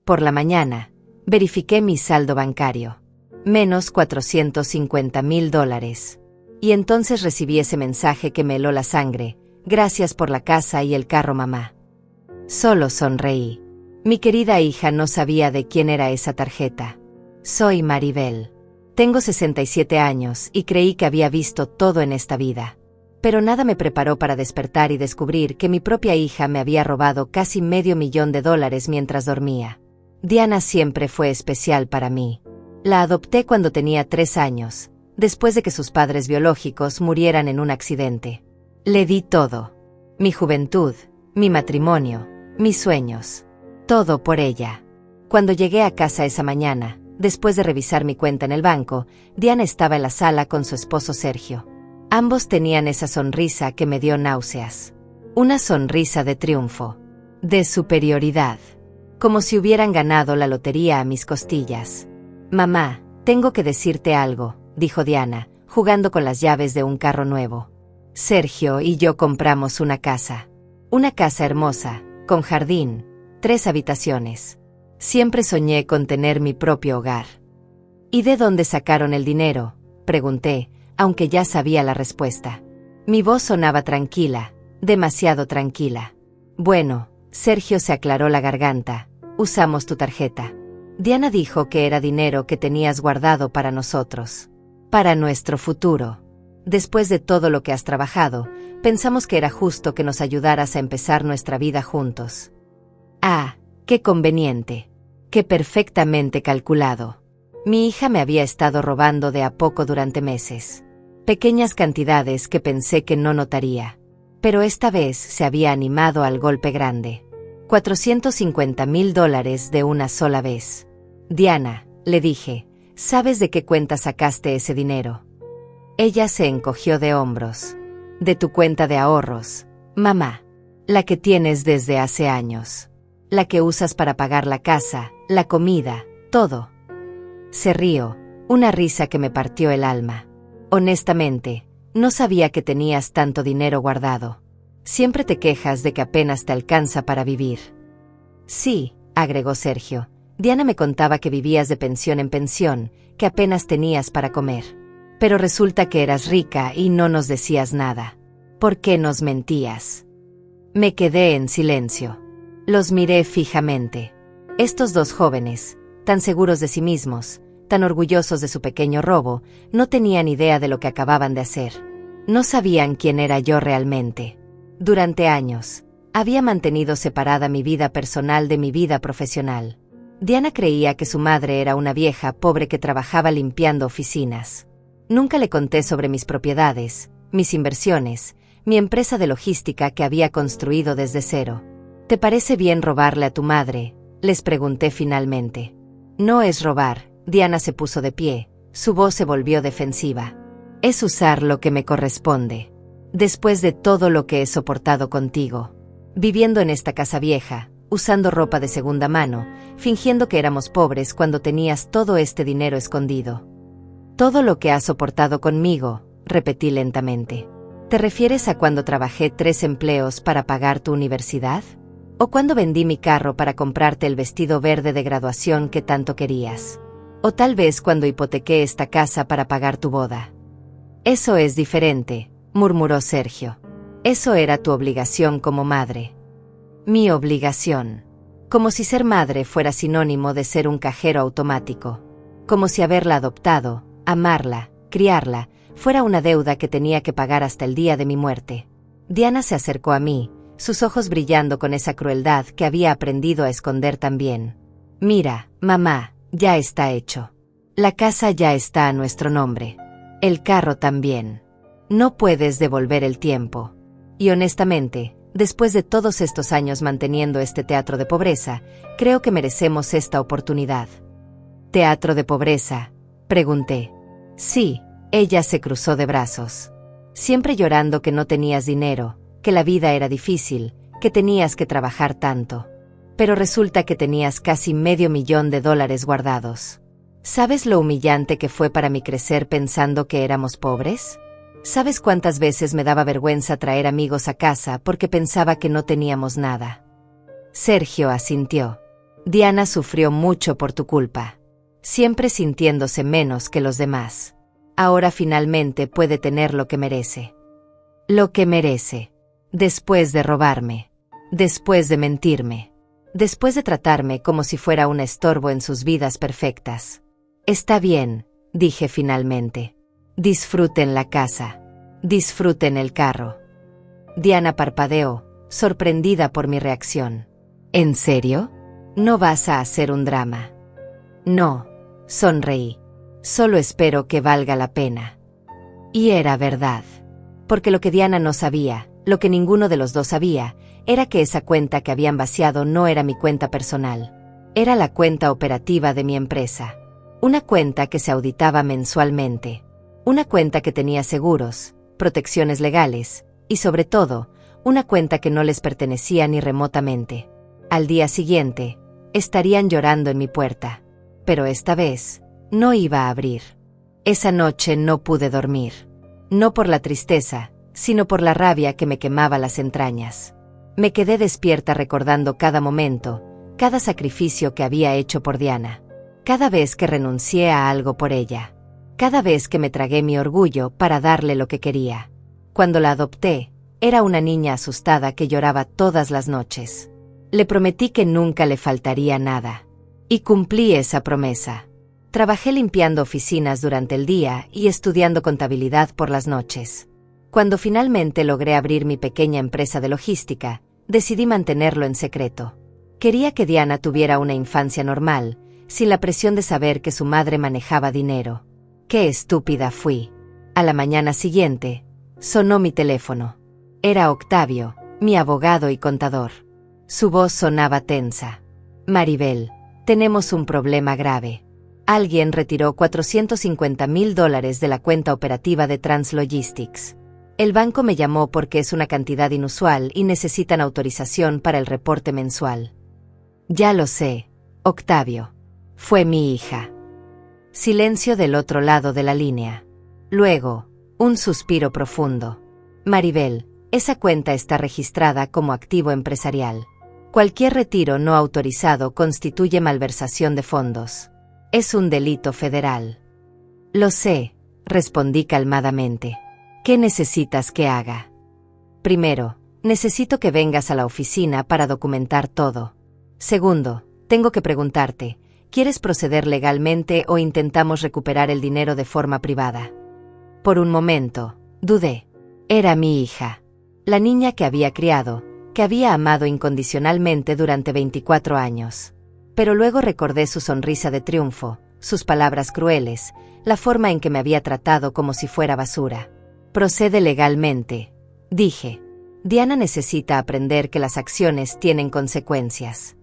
Por la mañana, verifiqué mi saldo bancario. Menos $450,000. Y entonces recibí ese mensaje que me heló la sangre. Gracias por la casa y el carro, mamá. Solo sonreí. Mi querida hija no sabía de quién era esa tarjeta. Soy Maribel. Tengo 67 años y creí que había visto todo en esta vida. Pero nada me preparó para despertar y descubrir que mi propia hija me había robado casi $500,000 mientras dormía. Diana siempre fue especial para mí. La adopté cuando tenía 3 años, después de que sus padres biológicos murieran en un accidente. Le di todo. Mi juventud, mi matrimonio, mis sueños. Todo por ella. Cuando llegué a casa esa mañana, después de revisar mi cuenta en el banco, Diana estaba en la sala con su esposo Sergio. Ambos tenían esa sonrisa que me dio náuseas. Una sonrisa de triunfo, de superioridad, como si hubieran ganado la lotería a mis costillas. Mamá, tengo que decirte algo, dijo Diana, jugando con las llaves de un carro nuevo. Sergio y yo compramos una casa. Una casa hermosa, con jardín, 3 habitaciones. Siempre soñé con tener mi propio hogar. ¿Y de dónde sacaron el dinero?, pregunté, aunque ya sabía la respuesta. Mi voz sonaba tranquila, demasiado tranquila. Bueno, Sergio se aclaró la garganta. Usamos tu tarjeta. Diana dijo que era dinero que tenías guardado para nosotros. Para nuestro futuro. Después de todo lo que has trabajado, pensamos que era justo que nos ayudaras a empezar nuestra vida juntos. Ah, qué conveniente. Qué perfectamente calculado. Mi hija me había estado robando de a poco durante meses. Pequeñas cantidades que pensé que no notaría. Pero esta vez se había animado al golpe grande. $450,000 de una sola vez. Diana, le dije, ¿sabes de qué cuenta sacaste ese dinero? Ella se encogió de hombros. De tu cuenta de ahorros, mamá. La que tienes desde hace años. La que usas para pagar la casa, la comida, todo. Se rió, una risa que me partió el alma. Honestamente, no sabía que tenías tanto dinero guardado. Siempre te quejas de que apenas te alcanza para vivir. Sí, agregó Sergio. Diana me contaba que vivías de pensión en pensión, que apenas tenías para comer. Pero resulta que eras rica y no nos decías nada. ¿Por qué nos mentías? Me quedé en silencio. Los miré fijamente. Estos 2 jóvenes, tan seguros de sí mismos, tan orgullosos de su pequeño robo, no tenían idea de lo que acababan de hacer. No sabían quién era yo realmente. Durante años, había mantenido separada mi vida personal de mi vida profesional. Diana creía que su madre era una vieja pobre que trabajaba limpiando oficinas. Nunca le conté sobre mis propiedades, mis inversiones, mi empresa de logística que había construido desde cero. ¿Te parece bien robarle a tu madre?, les pregunté finalmente. No es robar, Diana se puso de pie, su voz se volvió defensiva. Es usar lo que me corresponde. Después de todo lo que he soportado contigo, viviendo en esta casa vieja, usando ropa de segunda mano, fingiendo que éramos pobres cuando tenías todo este dinero escondido. Todo lo que has soportado conmigo, repetí lentamente. ¿Te refieres a cuando trabajé 3 empleos para pagar tu universidad? ¿O cuando vendí mi carro para comprarte el vestido verde de graduación que tanto querías? ¿O tal vez cuando hipotequé esta casa para pagar tu boda? Eso es diferente, murmuró Sergio. Eso era tu obligación como madre. Mi obligación. Como si ser madre fuera sinónimo de ser un cajero automático. Como si haberla adoptado, amarla, criarla, fuera una deuda que tenía que pagar hasta el día de mi muerte. Diana se acercó a mí, sus ojos brillando con esa crueldad que había aprendido a esconder también. Mira, mamá, ya está hecho. La casa ya está a nuestro nombre. El carro también. No puedes devolver el tiempo. Y honestamente, después de todos estos años manteniendo este teatro de pobreza, creo que merecemos esta oportunidad. ¿Teatro de pobreza?, pregunté. Sí, ella se cruzó de brazos. Siempre llorando que no tenías dinero, que la vida era difícil, que tenías que trabajar tanto. Pero resulta que tenías casi $500,000 guardados. ¿Sabes lo humillante que fue para mí crecer pensando que éramos pobres? ¿Sabes cuántas veces me daba vergüenza traer amigos a casa porque pensaba que no teníamos nada? Sergio asintió. Diana sufrió mucho por tu culpa, siempre sintiéndose menos que los demás. Ahora finalmente puede tener lo que merece. Lo que merece. Después de robarme. Después de mentirme. Después de tratarme como si fuera un estorbo en sus vidas perfectas. Está bien, dije finalmente. Disfruten la casa. Disfruten el carro. Diana parpadeó, sorprendida por mi reacción. ¿En serio? ¿No vas a hacer un drama? No, sonreí. Solo espero que valga la pena. Y era verdad. Porque lo que Diana no sabía, lo que ninguno de los dos sabía, era que esa cuenta que habían vaciado no era mi cuenta personal. Era la cuenta operativa de mi empresa. Una cuenta que se auditaba mensualmente. Una cuenta que tenía seguros, protecciones legales, y sobre todo, una cuenta que no les pertenecía ni remotamente. Al día siguiente, estarían llorando en mi puerta. Pero esta vez, no iba a abrir. Esa noche no pude dormir. No por la tristeza, sino por la rabia que me quemaba las entrañas. Me quedé despierta recordando cada momento, cada sacrificio que había hecho por Diana. Cada vez que renuncié a algo por ella. Cada vez que me tragué mi orgullo para darle lo que quería. Cuando la adopté, era una niña asustada que lloraba todas las noches. Le prometí que nunca le faltaría nada. Y cumplí esa promesa. Trabajé limpiando oficinas durante el día y estudiando contabilidad por las noches. Cuando finalmente logré abrir mi pequeña empresa de logística, decidí mantenerlo en secreto. Quería que Diana tuviera una infancia normal, sin la presión de saber que su madre manejaba dinero. ¡Qué estúpida fui! A la mañana siguiente, sonó mi teléfono. Era Octavio, mi abogado y contador. Su voz sonaba tensa. Maribel, tenemos un problema grave. Alguien retiró $450,000 de la cuenta operativa de Translogistics. El banco me llamó porque es una cantidad inusual y necesitan autorización para el reporte mensual. Ya lo sé, Octavio. Fue mi hija. Silencio del otro lado de la línea. Luego, un suspiro profundo. Maribel, esa cuenta está registrada como activo empresarial. Cualquier retiro no autorizado constituye malversación de fondos. Es un delito federal. Lo sé, respondí calmadamente. ¿Qué necesitas que haga? Primero, necesito que vengas a la oficina para documentar todo. Segundo, tengo que preguntarte, ¿quieres proceder legalmente o intentamos recuperar el dinero de forma privada? Por un momento, dudé. Era mi hija. La niña que había criado, que había amado incondicionalmente durante 24 años. Pero luego recordé su sonrisa de triunfo, sus palabras crueles, la forma en que me había tratado como si fuera basura. Procede legalmente, dije. Diana necesita aprender que las acciones tienen consecuencias.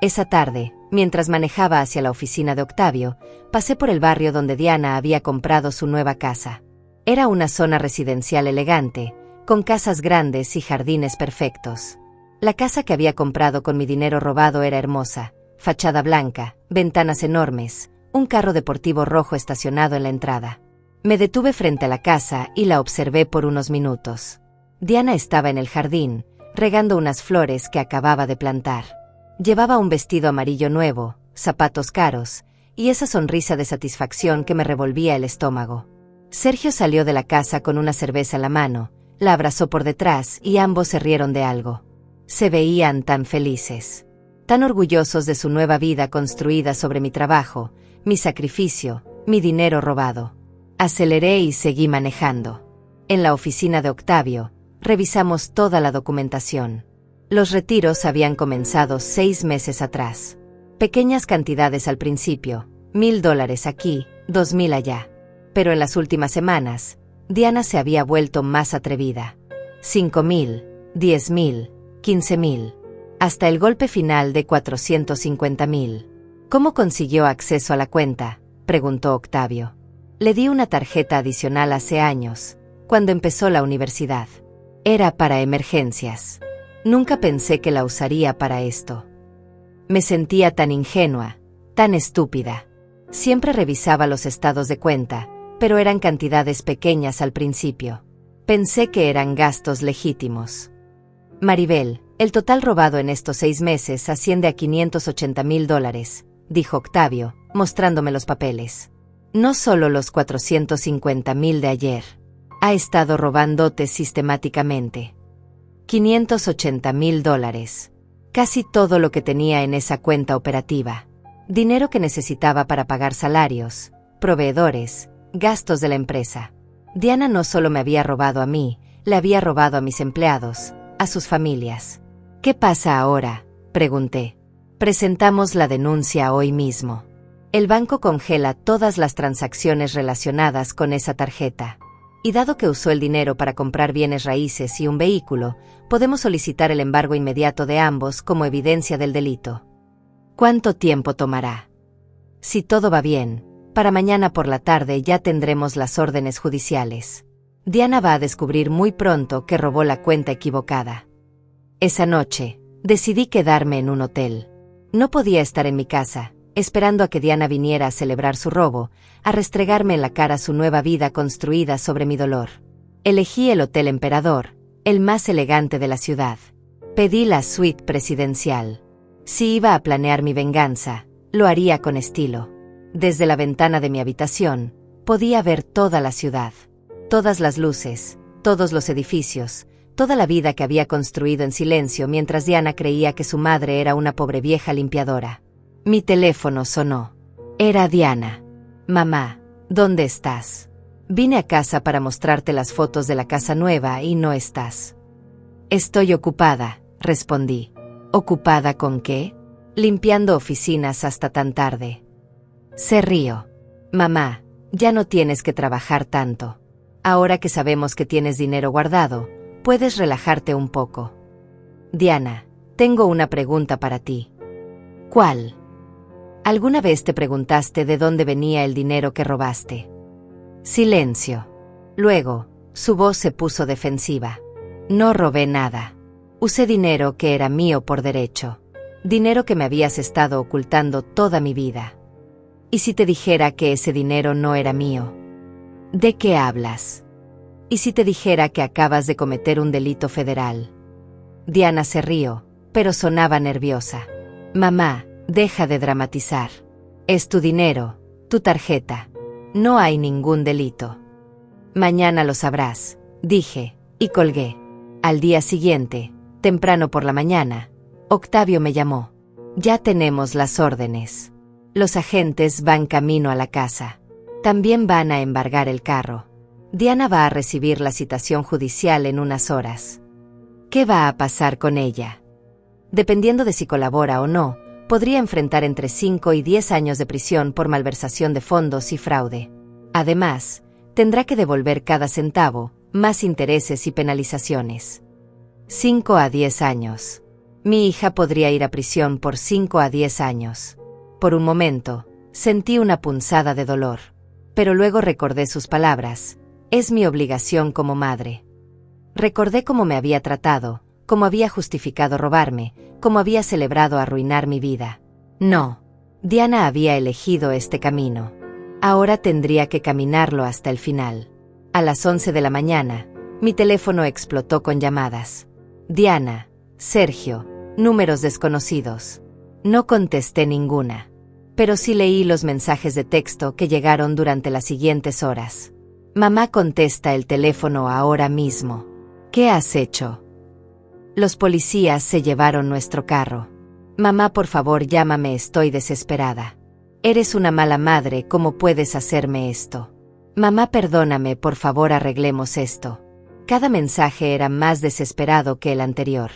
Esa tarde, mientras manejaba hacia la oficina de Octavio, pasé por el barrio donde Diana había comprado su nueva casa. Era una zona residencial elegante, con casas grandes y jardines perfectos. La casa que había comprado con mi dinero robado era hermosa, fachada blanca, ventanas enormes, un carro deportivo rojo estacionado en la entrada. Me detuve frente a la casa y la observé por unos minutos. Diana estaba en el jardín, regando unas flores que acababa de plantar. Llevaba un vestido amarillo nuevo, zapatos caros, y esa sonrisa de satisfacción que me revolvía el estómago. Sergio salió de la casa con una cerveza en la mano, la abrazó por detrás y ambos se rieron de algo. Se veían tan felices, tan orgullosos de su nueva vida construida sobre mi trabajo, mi sacrificio, mi dinero robado. Aceleré y seguí manejando. En la oficina de Octavio, revisamos toda la documentación. Los retiros habían comenzado 6 meses atrás. Pequeñas cantidades al principio, $1,000 aquí, 2,000 allá. Pero en las últimas semanas, Diana se había vuelto más atrevida. 5,000, 10,000, 15,000. Hasta el golpe final de 450,000. ¿Cómo consiguió acceso a la cuenta?, preguntó Octavio. Le di una tarjeta adicional hace años, cuando empezó la universidad. Era para emergencias. Nunca pensé que la usaría para esto. Me sentía tan ingenua, tan estúpida. Siempre revisaba los estados de cuenta, pero eran cantidades pequeñas al principio. Pensé que eran gastos legítimos. Maribel, el total robado en estos 6 meses asciende a $580,000, dijo Octavio, mostrándome los papeles. No solo los 450,000 de ayer. Ha estado robándote sistemáticamente. $580,000. Casi todo lo que tenía en esa cuenta operativa. Dinero que necesitaba para pagar salarios, proveedores, gastos de la empresa. Diana no solo me había robado a mí, le había robado a mis empleados, a sus familias. ¿Qué pasa ahora?, pregunté. Presentamos la denuncia hoy mismo. El banco congela todas las transacciones relacionadas con esa tarjeta. Y dado que usó el dinero para comprar bienes raíces y un vehículo, podemos solicitar el embargo inmediato de ambos como evidencia del delito. ¿Cuánto tiempo tomará? Si todo va bien, para mañana por la tarde ya tendremos las órdenes judiciales. Diana va a descubrir muy pronto que robó la cuenta equivocada. Esa noche, decidí quedarme en un hotel. No podía estar en mi casa, esperando a que Diana viniera a celebrar su robo, a restregarme en la cara su nueva vida construida sobre mi dolor. Elegí el Hotel Emperador, el más elegante de la ciudad. Pedí la suite presidencial. Si iba a planear mi venganza, lo haría con estilo. Desde la ventana de mi habitación, podía ver toda la ciudad. Todas las luces, todos los edificios, toda la vida que había construido en silencio mientras Diana creía que su madre era una pobre vieja limpiadora. Mi teléfono sonó. Era Diana. Mamá, ¿dónde estás? Vine a casa para mostrarte las fotos de la casa nueva y no estás. Estoy ocupada, respondí. ¿Ocupada con qué? Limpiando oficinas hasta tan tarde. Se rió. Mamá, ya no tienes que trabajar tanto. Ahora que sabemos que tienes dinero guardado, puedes relajarte un poco. Diana, tengo una pregunta para ti. ¿Cuál? ¿Alguna vez te preguntaste de dónde venía el dinero que robaste? Silencio. Luego, su voz se puso defensiva. No robé nada. Usé dinero que era mío por derecho. Dinero que me habías estado ocultando toda mi vida. ¿Y si te dijera que ese dinero no era mío? ¿De qué hablas? ¿Y si te dijera que acabas de cometer un delito federal? Diana se rió, pero sonaba nerviosa. Mamá, deja de dramatizar. Es tu dinero, tu tarjeta. No hay ningún delito. Mañana lo sabrás, dije, y colgué. Al día siguiente, temprano por la mañana, Octavio me llamó. Ya tenemos las órdenes. Los agentes van camino a la casa. También van a embargar el carro. Diana va a recibir la citación judicial en unas horas. ¿Qué va a pasar con ella? Dependiendo de si colabora o no, podría enfrentar entre 5 y 10 años de prisión por malversación de fondos y fraude. Además, tendrá que devolver cada centavo, más intereses y penalizaciones. 5 a 10 años. Mi hija podría ir a prisión por 5 a 10 años. Por un momento, sentí una punzada de dolor. Pero luego recordé sus palabras. Es mi obligación como madre. Recordé cómo me había tratado, cómo había justificado robarme, cómo había celebrado arruinar mi vida. No. Diana había elegido este camino. Ahora tendría que caminarlo hasta el final. A las 11 de la mañana, mi teléfono explotó con llamadas. Diana, Sergio, números desconocidos. No contesté ninguna. Pero sí leí los mensajes de texto que llegaron durante las siguientes horas. Mamá, contesta el teléfono ahora mismo. ¿Qué has hecho? Los policías se llevaron nuestro carro. Mamá, por favor, llámame, estoy desesperada. Eres una mala madre, ¿cómo puedes hacerme esto? Mamá, perdóname, por favor, arreglemos esto. Cada mensaje era más desesperado que el anterior.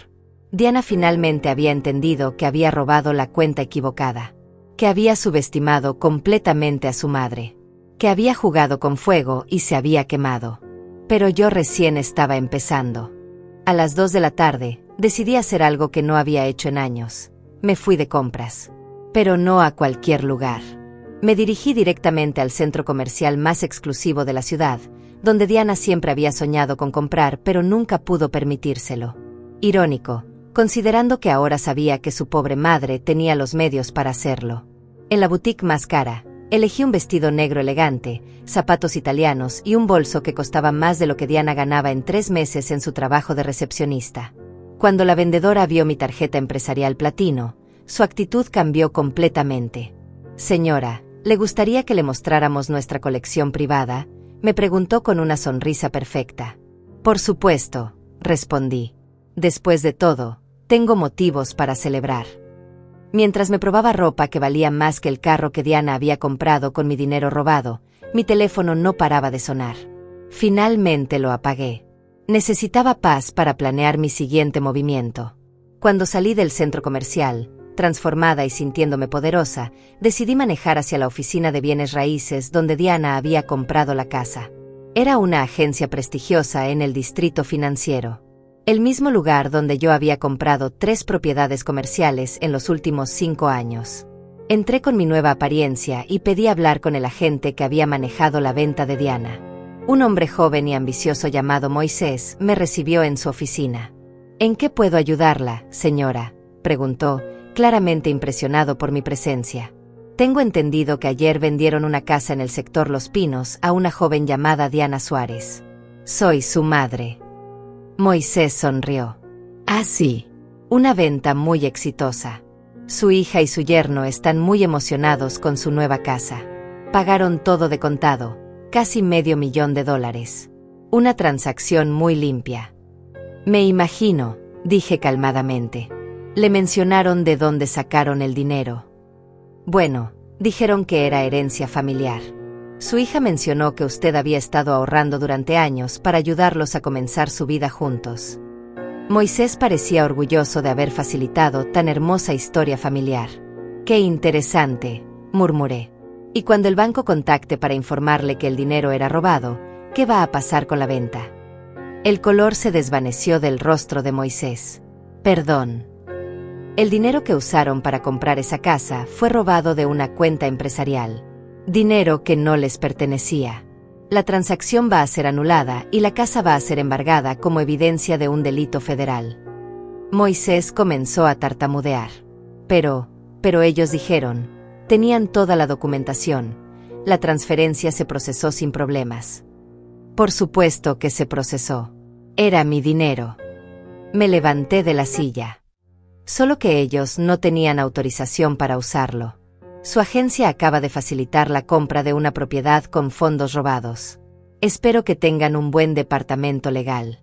Diana finalmente había entendido que había robado la cuenta equivocada, que había subestimado completamente a su madre, que había jugado con fuego y se había quemado. Pero yo recién estaba empezando. A las 2 de la tarde, decidí hacer algo que no había hecho en años. Me fui de compras. Pero no a cualquier lugar. Me dirigí directamente al centro comercial más exclusivo de la ciudad, donde Diana siempre había soñado con comprar, pero nunca pudo permitírselo. Irónico, considerando que ahora sabía que su pobre madre tenía los medios para hacerlo. En la boutique más cara, elegí un vestido negro elegante, zapatos italianos y un bolso que costaba más de lo que Diana ganaba en 3 meses en su trabajo de recepcionista. Cuando la vendedora vio mi tarjeta empresarial platino, su actitud cambió completamente. Señora, ¿le gustaría que le mostráramos nuestra colección privada?, me preguntó con una sonrisa perfecta. Por supuesto, respondí. Después de todo, tengo motivos para celebrar. Mientras me probaba ropa que valía más que el carro que Diana había comprado con mi dinero robado, mi teléfono no paraba de sonar. Finalmente lo apagué. Necesitaba paz para planear mi siguiente movimiento. Cuando salí del centro comercial, transformada y sintiéndome poderosa, decidí manejar hacia la oficina de bienes raíces donde Diana había comprado la casa. Era una agencia prestigiosa en el distrito financiero. El mismo lugar donde yo había comprado 3 propiedades comerciales en los últimos 5 años. Entré con mi nueva apariencia y pedí hablar con el agente que había manejado la venta de Diana. Un hombre joven y ambicioso llamado Moisés me recibió en su oficina. ¿En qué puedo ayudarla, señora?, preguntó, claramente impresionado por mi presencia. Tengo entendido que ayer vendieron una casa en el sector Los Pinos a una joven llamada Diana Suárez. Soy su madre. Moisés sonrió. Ah, sí. Una venta muy exitosa. Su hija y su yerno están muy emocionados con su nueva casa. Pagaron todo de contado, casi $500,000. Una transacción muy limpia. Me imagino, dije calmadamente. Le mencionaron de dónde sacaron el dinero. Bueno, dijeron que era herencia familiar. Su hija mencionó que usted había estado ahorrando durante años para ayudarlos a comenzar su vida juntos. Moisés parecía orgulloso de haber facilitado tan hermosa historia familiar. ¡Qué interesante!, murmuré. Y cuando el banco contacte para informarle que el dinero era robado, ¿qué va a pasar con la venta? El color se desvaneció del rostro de Moisés. Perdón. El dinero que usaron para comprar esa casa fue robado de una cuenta empresarial. Dinero que no les pertenecía. La transacción va a ser anulada y la casa va a ser embargada como evidencia de un delito federal. Moisés comenzó a tartamudear. Pero ellos dijeron, tenían toda la documentación. La transferencia se procesó sin problemas. Por supuesto que se procesó. Era mi dinero. Me levanté de la silla. Solo que ellos no tenían autorización para usarlo. Su agencia acaba de facilitar la compra de una propiedad con fondos robados. Espero que tengan un buen departamento legal.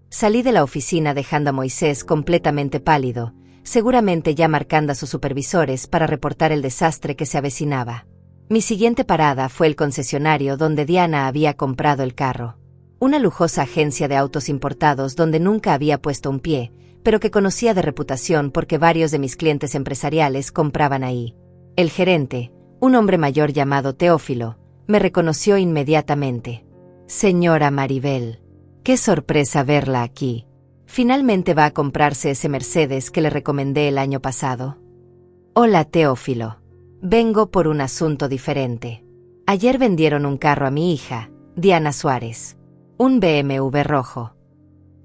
Salí de la oficina dejando a Moisés completamente pálido, seguramente ya marcando a sus supervisores para reportar el desastre que se avecinaba. Mi siguiente parada fue el concesionario donde Diana había comprado el carro. Una lujosa agencia de autos importados donde nunca había puesto un pie, pero que conocía de reputación porque varios de mis clientes empresariales compraban ahí. El gerente, un hombre mayor llamado Teófilo, me reconoció inmediatamente. Señora Maribel, qué sorpresa verla aquí. ¿Finalmente va a comprarse ese Mercedes que le recomendé el año pasado? Hola Teófilo. Vengo por un asunto diferente. Ayer vendieron un carro a mi hija, Diana Suárez. Un BMW rojo.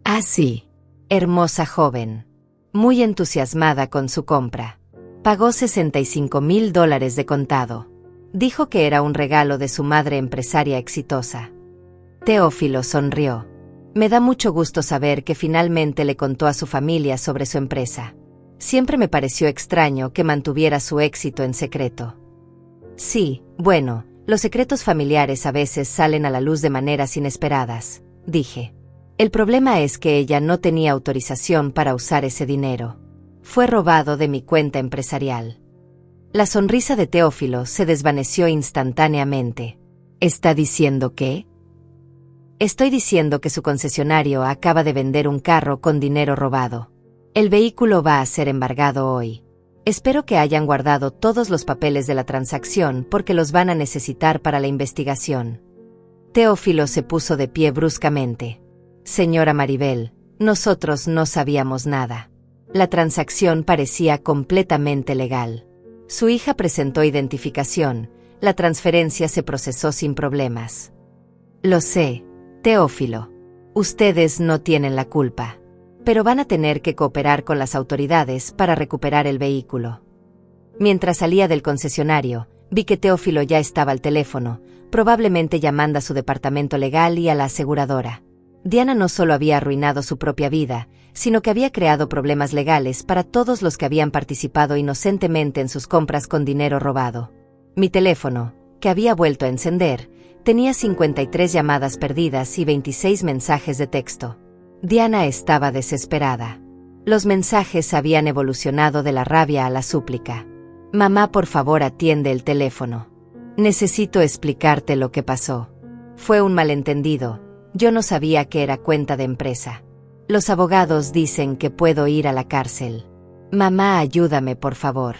Ah, sí. Hermosa joven. Muy entusiasmada con su compra. Pagó $65,000 de contado. Dijo que era un regalo de su madre empresaria exitosa. Teófilo sonrió. Me da mucho gusto saber que finalmente le contó a su familia sobre su empresa. Siempre me pareció extraño que mantuviera su éxito en secreto. Sí, bueno, los secretos familiares a veces salen a la luz de maneras inesperadas, dije. El problema es que ella no tenía autorización para usar ese dinero. Fue robado de mi cuenta empresarial. La sonrisa de Teófilo se desvaneció instantáneamente. ¿Está diciendo qué? Estoy diciendo que su concesionario acaba de vender un carro con dinero robado. El vehículo va a ser embargado hoy. Espero que hayan guardado todos los papeles de la transacción porque los van a necesitar para la investigación. Teófilo se puso de pie bruscamente. Señora Maribel, nosotros no sabíamos nada. La transacción parecía completamente legal. Su hija presentó identificación, la transferencia se procesó sin problemas. Lo sé, Teófilo. Ustedes no tienen la culpa. Pero van a tener que cooperar con las autoridades para recuperar el vehículo. Mientras salía del concesionario, vi que Teófilo ya estaba al teléfono, probablemente llamando a su departamento legal y a la aseguradora. Diana no solo había arruinado su propia vida, sino que había creado problemas legales para todos los que habían participado inocentemente en sus compras con dinero robado. Mi teléfono, que había vuelto a encender, tenía 53 llamadas perdidas y 26 mensajes de texto. Diana estaba desesperada. Los mensajes habían evolucionado de la rabia a la súplica. Mamá, por favor, atiende el teléfono. Necesito explicarte lo que pasó. Fue un malentendido. Yo no sabía que era cuenta de empresa. Los abogados dicen que puedo ir a la cárcel. Mamá, ayúdame, por favor.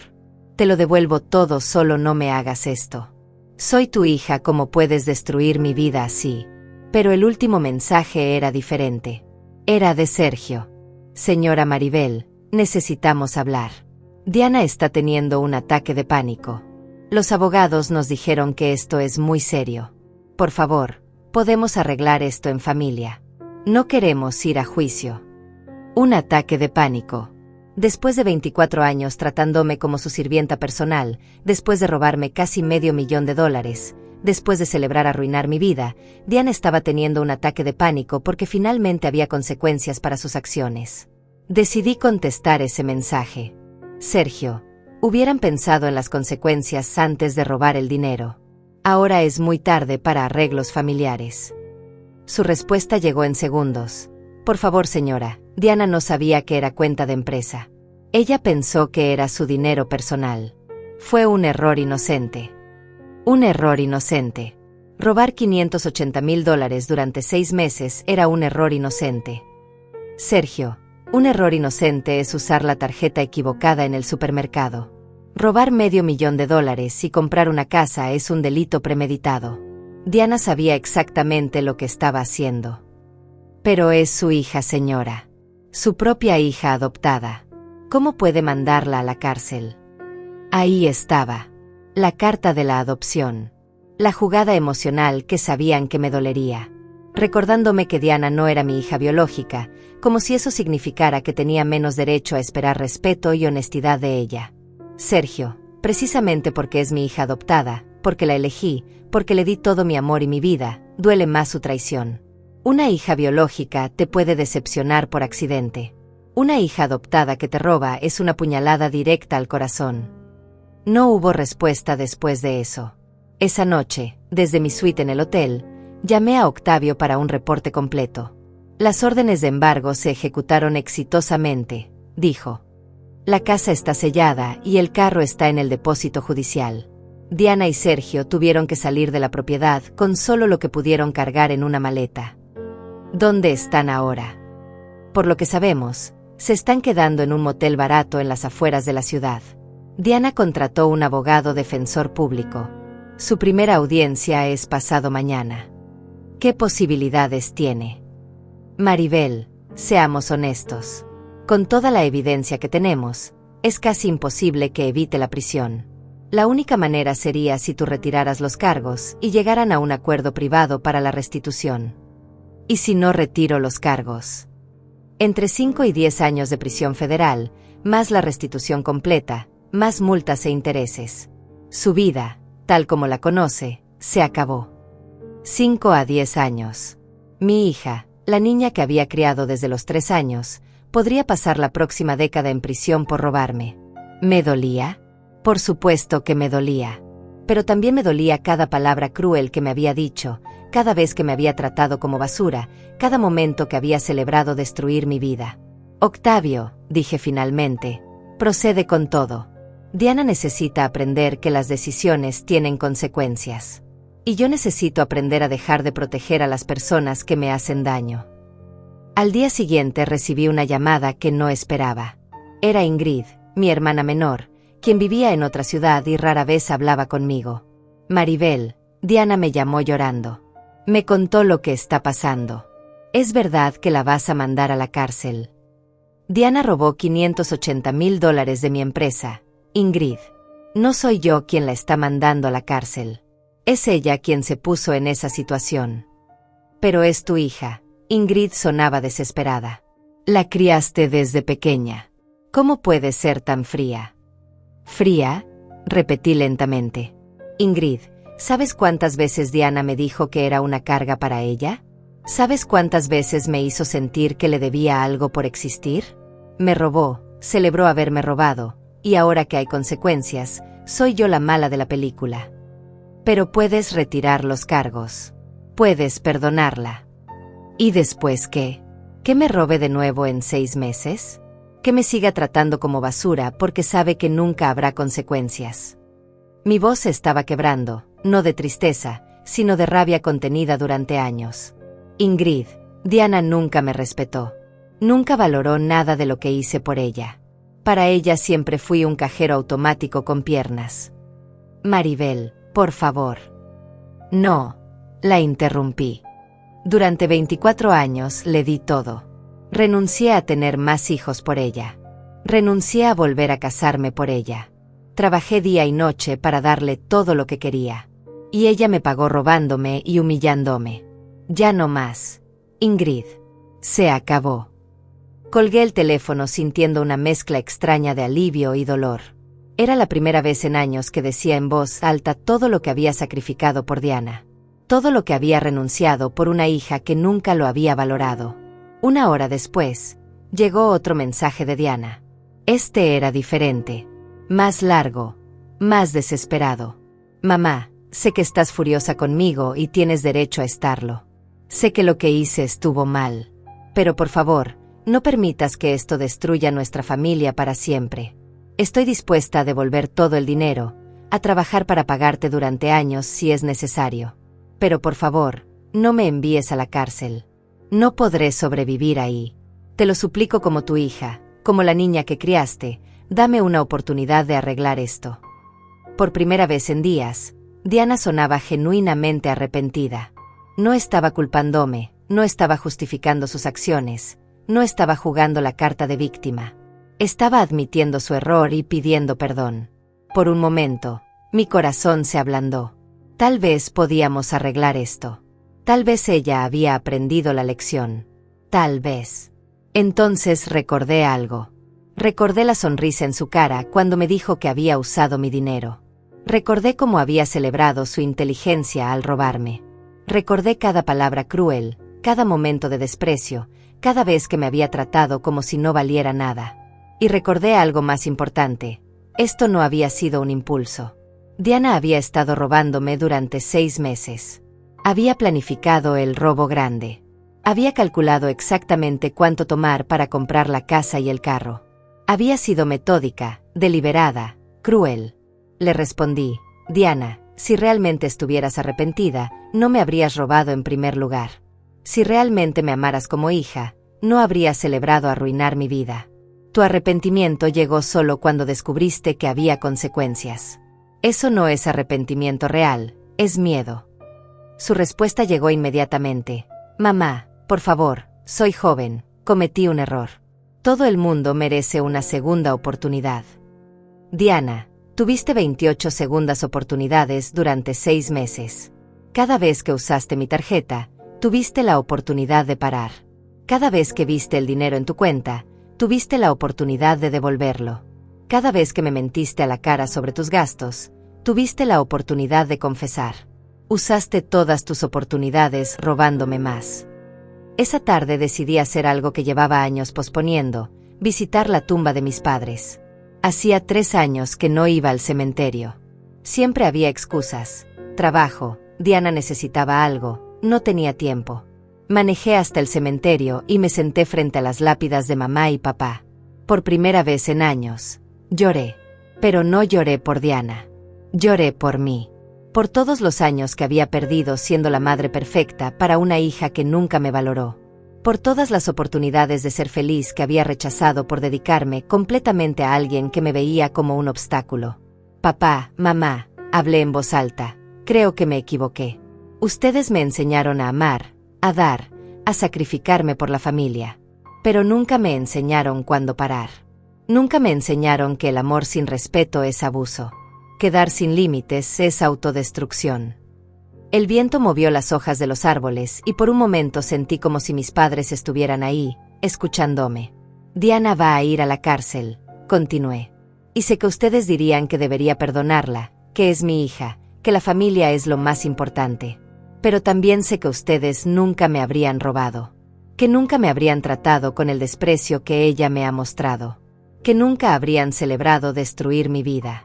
Te lo devuelvo todo, solo no me hagas esto. Soy tu hija, ¿cómo puedes destruir mi vida así? Pero el último mensaje era diferente. Era de Sergio. Señora Maribel, necesitamos hablar. Diana está teniendo un ataque de pánico. Los abogados nos dijeron que esto es muy serio. Por favor, podemos arreglar esto en familia. No queremos ir a juicio. Un ataque de pánico. Después de 24 años tratándome como su sirvienta personal, después de robarme casi $500,000, después de celebrar arruinar mi vida, Diana estaba teniendo un ataque de pánico porque finalmente había consecuencias para sus acciones. Decidí contestar ese mensaje. Sergio, hubieran pensado en las consecuencias antes de robar el dinero. Ahora es muy tarde para arreglos familiares. Su respuesta llegó en segundos. Por favor, señora, Diana no sabía que era cuenta de empresa. Ella pensó que era su dinero personal. Fue un error inocente. Un error inocente. Robar $580,000 durante 6 meses era un error inocente. Sergio, un error inocente es usar la tarjeta equivocada en el supermercado. Robar $500,000 y comprar una casa es un delito premeditado. Diana sabía exactamente lo que estaba haciendo. Pero es su hija, señora. Su propia hija adoptada. ¿Cómo puede mandarla a la cárcel? Ahí estaba. La carta de la adopción. La jugada emocional que sabían que me dolería. Recordándome que Diana no era mi hija biológica, como si eso significara que tenía menos derecho a esperar respeto y honestidad de ella. Sergio, precisamente porque es mi hija adoptada, porque la elegí, porque le di todo mi amor y mi vida, duele más su traición. Una hija biológica te puede decepcionar por accidente. Una hija adoptada que te roba es una puñalada directa al corazón. No hubo respuesta después de eso. Esa noche, desde mi suite en el hotel, llamé a Octavio para un reporte completo. Las órdenes de embargo se ejecutaron exitosamente, dijo. La casa está sellada y el carro está en el depósito judicial. Diana y Sergio tuvieron que salir de la propiedad con solo lo que pudieron cargar en una maleta. ¿Dónde están ahora? Por lo que sabemos, se están quedando en un motel barato en las afueras de la ciudad. Diana contrató un abogado defensor público. Su primera audiencia es pasado mañana. ¿Qué posibilidades tiene? Maribel, seamos honestos. Con toda la evidencia que tenemos, es casi imposible que evite la prisión. La única manera sería si tú retiraras los cargos y llegaran a un acuerdo privado para la restitución. ¿Y si no retiro los cargos? Entre 5 y 10 años de prisión federal, más la restitución completa, más multas e intereses. Su vida, tal como la conoce, se acabó. 5 a 10 años. Mi hija, la niña que había criado desde los 3 años, podría pasar la próxima década en prisión por robarme. ¿Me dolía? Por supuesto que me dolía. Pero también me dolía cada palabra cruel que me había dicho, cada vez que me había tratado como basura, cada momento que había celebrado destruir mi vida. Octavio, dije finalmente, procede con todo. Diana necesita aprender que las decisiones tienen consecuencias. Y yo necesito aprender a dejar de proteger a las personas que me hacen daño. Al día siguiente recibí una llamada que no esperaba. Era Ingrid, mi hermana menor, quien vivía en otra ciudad y rara vez hablaba conmigo. Maribel, Diana me llamó llorando. Me contó lo que está pasando. ¿Es verdad que la vas a mandar a la cárcel? Diana robó $580,000 de mi empresa, Ingrid. No soy yo quien la está mandando a la cárcel. Es ella quien se puso en esa situación. Pero es tu hija. Ingrid sonaba desesperada. La criaste desde pequeña. ¿Cómo puedes ser tan fría? ¿Fría? Repetí lentamente. Ingrid, ¿sabes cuántas veces Diana me dijo que era una carga para ella? ¿Sabes cuántas veces me hizo sentir que le debía algo por existir? Me robó, celebró haberme robado, y ahora que hay consecuencias, soy yo la mala de la película. Pero puedes retirar los cargos. Puedes perdonarla. ¿Y después qué? ¿Que me robe de nuevo en 6 meses? ¿Que me siga tratando como basura porque sabe que nunca habrá consecuencias? Mi voz se estaba quebrando, no de tristeza, sino de rabia contenida durante años. Ingrid, Diana nunca me respetó. Nunca valoró nada de lo que hice por ella. Para ella siempre fui un cajero automático con piernas. Maribel, por favor. No, la interrumpí. Durante 24 años le di todo. Renuncié a tener más hijos por ella. Renuncié a volver a casarme por ella. Trabajé día y noche para darle todo lo que quería. Y ella me pagó robándome y humillándome. Ya no más. Ingrid. Se acabó. Colgué el teléfono sintiendo una mezcla extraña de alivio y dolor. Era la primera vez en años que decía en voz alta todo lo que había sacrificado por Diana. Todo lo que había renunciado por una hija que nunca lo había valorado. 1 hora después, llegó otro mensaje de Diana. Este era diferente. Más largo. Más desesperado. Mamá, sé que estás furiosa conmigo y tienes derecho a estarlo. Sé que lo que hice estuvo mal. Pero por favor, no permitas que esto destruya nuestra familia para siempre. Estoy dispuesta a devolver todo el dinero, a trabajar para pagarte durante años si es necesario. Pero por favor, no me envíes a la cárcel. No podré sobrevivir ahí. Te lo suplico como tu hija, como la niña que criaste, dame una oportunidad de arreglar esto. Por primera vez en días, Diana sonaba genuinamente arrepentida. No estaba culpándome, no estaba justificando sus acciones, no estaba jugando la carta de víctima. Estaba admitiendo su error y pidiendo perdón. Por un momento, mi corazón se ablandó. Tal vez podíamos arreglar esto. Tal vez ella había aprendido la lección. Tal vez. Entonces recordé algo. Recordé la sonrisa en su cara cuando me dijo que había usado mi dinero. Recordé cómo había celebrado su inteligencia al robarme. Recordé cada palabra cruel, cada momento de desprecio, cada vez que me había tratado como si no valiera nada. Y recordé algo más importante. Esto no había sido un impulso. Diana había estado robándome durante 6 meses. Había planificado el robo grande. Había calculado exactamente cuánto tomar para comprar la casa y el carro. Había sido metódica, deliberada, cruel. Le respondí, Diana, si realmente estuvieras arrepentida, no me habrías robado en primer lugar. Si realmente me amaras como hija, no habrías celebrado arruinar mi vida. Tu arrepentimiento llegó solo cuando descubriste que había consecuencias. Eso no es arrepentimiento real, es miedo. Su respuesta llegó inmediatamente. Mamá, por favor, soy joven, cometí un error. Todo el mundo merece una segunda oportunidad. Diana, tuviste 28 segundas oportunidades durante 6 meses. Cada vez que usaste mi tarjeta, tuviste la oportunidad de parar. Cada vez que viste el dinero en tu cuenta, tuviste la oportunidad de devolverlo. Cada vez que me mentiste a la cara sobre tus gastos, tuviste la oportunidad de confesar. Usaste todas tus oportunidades robándome más. Esa tarde decidí hacer algo que llevaba años posponiendo, visitar la tumba de mis padres. Hacía 3 años que no iba al cementerio. Siempre había excusas. Trabajo, Diana necesitaba algo, no tenía tiempo. Manejé hasta el cementerio y me senté frente a las lápidas de mamá y papá. Por primera vez en años, lloré. Pero no lloré por Diana. Lloré por mí. Por todos los años que había perdido siendo la madre perfecta para una hija que nunca me valoró. Por todas las oportunidades de ser feliz que había rechazado por dedicarme completamente a alguien que me veía como un obstáculo. Papá, mamá, hablé en voz alta. Creo que me equivoqué. Ustedes me enseñaron a amar, a dar, a sacrificarme por la familia. Pero nunca me enseñaron cuándo parar. Nunca me enseñaron que el amor sin respeto es abuso. Que dar sin límites es autodestrucción. El viento movió las hojas de los árboles y por un momento sentí como si mis padres estuvieran ahí, escuchándome. Diana va a ir a la cárcel, continué. Y sé que ustedes dirían que debería perdonarla, que es mi hija, que la familia es lo más importante. Pero también sé que ustedes nunca me habrían robado. Que nunca me habrían tratado con el desprecio que ella me ha mostrado. Que nunca habrían celebrado destruir mi vida.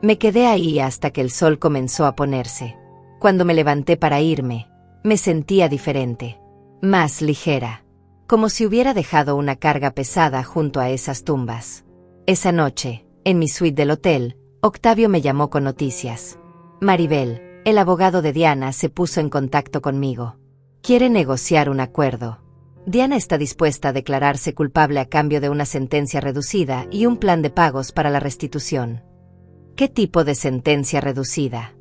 Me quedé ahí hasta que el sol comenzó a ponerse. Cuando me levanté para irme, me sentía diferente. Más ligera. Como si hubiera dejado una carga pesada junto a esas tumbas. Esa noche, en mi suite del hotel, Octavio me llamó con noticias. Maribel, el abogado de Diana, se puso en contacto conmigo. Quiere negociar un acuerdo. Diana está dispuesta a declararse culpable a cambio de una sentencia reducida y un plan de pagos para la restitución. ¿Qué tipo de sentencia reducida?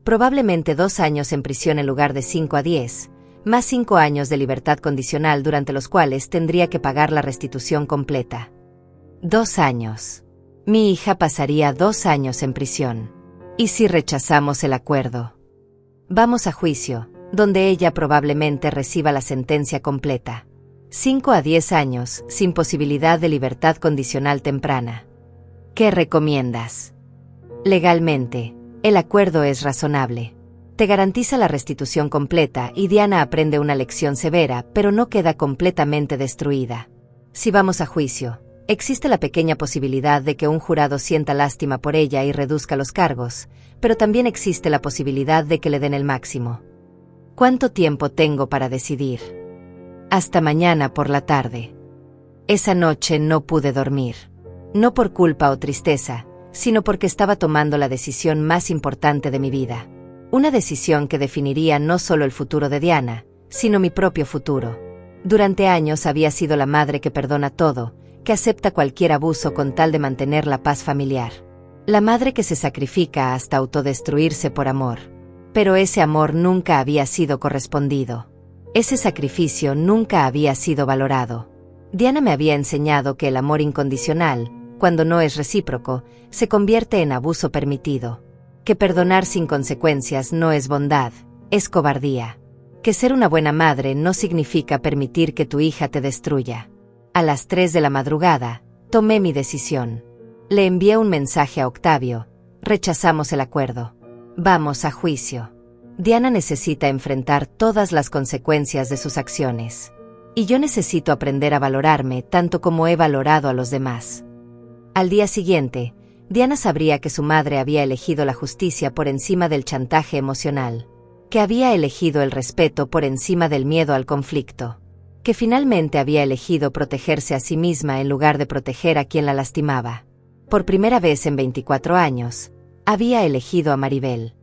Probablemente 2 años en prisión en lugar de 5 a 10, más 5 años de libertad condicional durante los cuales tendría que pagar la restitución completa. 2 años. Mi hija pasaría 2 años en prisión. ¿Y si rechazamos el acuerdo? Vamos a juicio, donde ella probablemente reciba la sentencia completa. 5 a 10 años, sin posibilidad de libertad condicional temprana. ¿Qué recomiendas? Legalmente, el acuerdo es razonable. Te garantiza la restitución completa y Diana aprende una lección severa, pero no queda completamente destruida. Si vamos a juicio, existe la pequeña posibilidad de que un jurado sienta lástima por ella y reduzca los cargos, pero también existe la posibilidad de que le den el máximo. ¿Cuánto tiempo tengo para decidir? Hasta mañana por la tarde. Esa noche no pude dormir. No por culpa o tristeza, sino porque estaba tomando la decisión más importante de mi vida. Una decisión que definiría no solo el futuro de Diana, sino mi propio futuro. Durante años había sido la madre que perdona todo, que acepta cualquier abuso con tal de mantener la paz familiar. La madre que se sacrifica hasta autodestruirse por amor. Pero ese amor nunca había sido correspondido. Ese sacrificio nunca había sido valorado. Diana me había enseñado que el amor incondicional, cuando no es recíproco, se convierte en abuso permitido. Que perdonar sin consecuencias no es bondad, es cobardía. Que ser una buena madre no significa permitir que tu hija te destruya. A las 3 de la madrugada, tomé mi decisión. Le envié un mensaje a Octavio. Rechazamos el acuerdo. Vamos a juicio. Diana necesita enfrentar todas las consecuencias de sus acciones. Y yo necesito aprender a valorarme tanto como he valorado a los demás. Al día siguiente, Diana sabría que su madre había elegido la justicia por encima del chantaje emocional. Que había elegido el respeto por encima del miedo al conflicto. Que finalmente había elegido protegerse a sí misma en lugar de proteger a quien la lastimaba. Por primera vez en 24 años, había elegido a Maribel.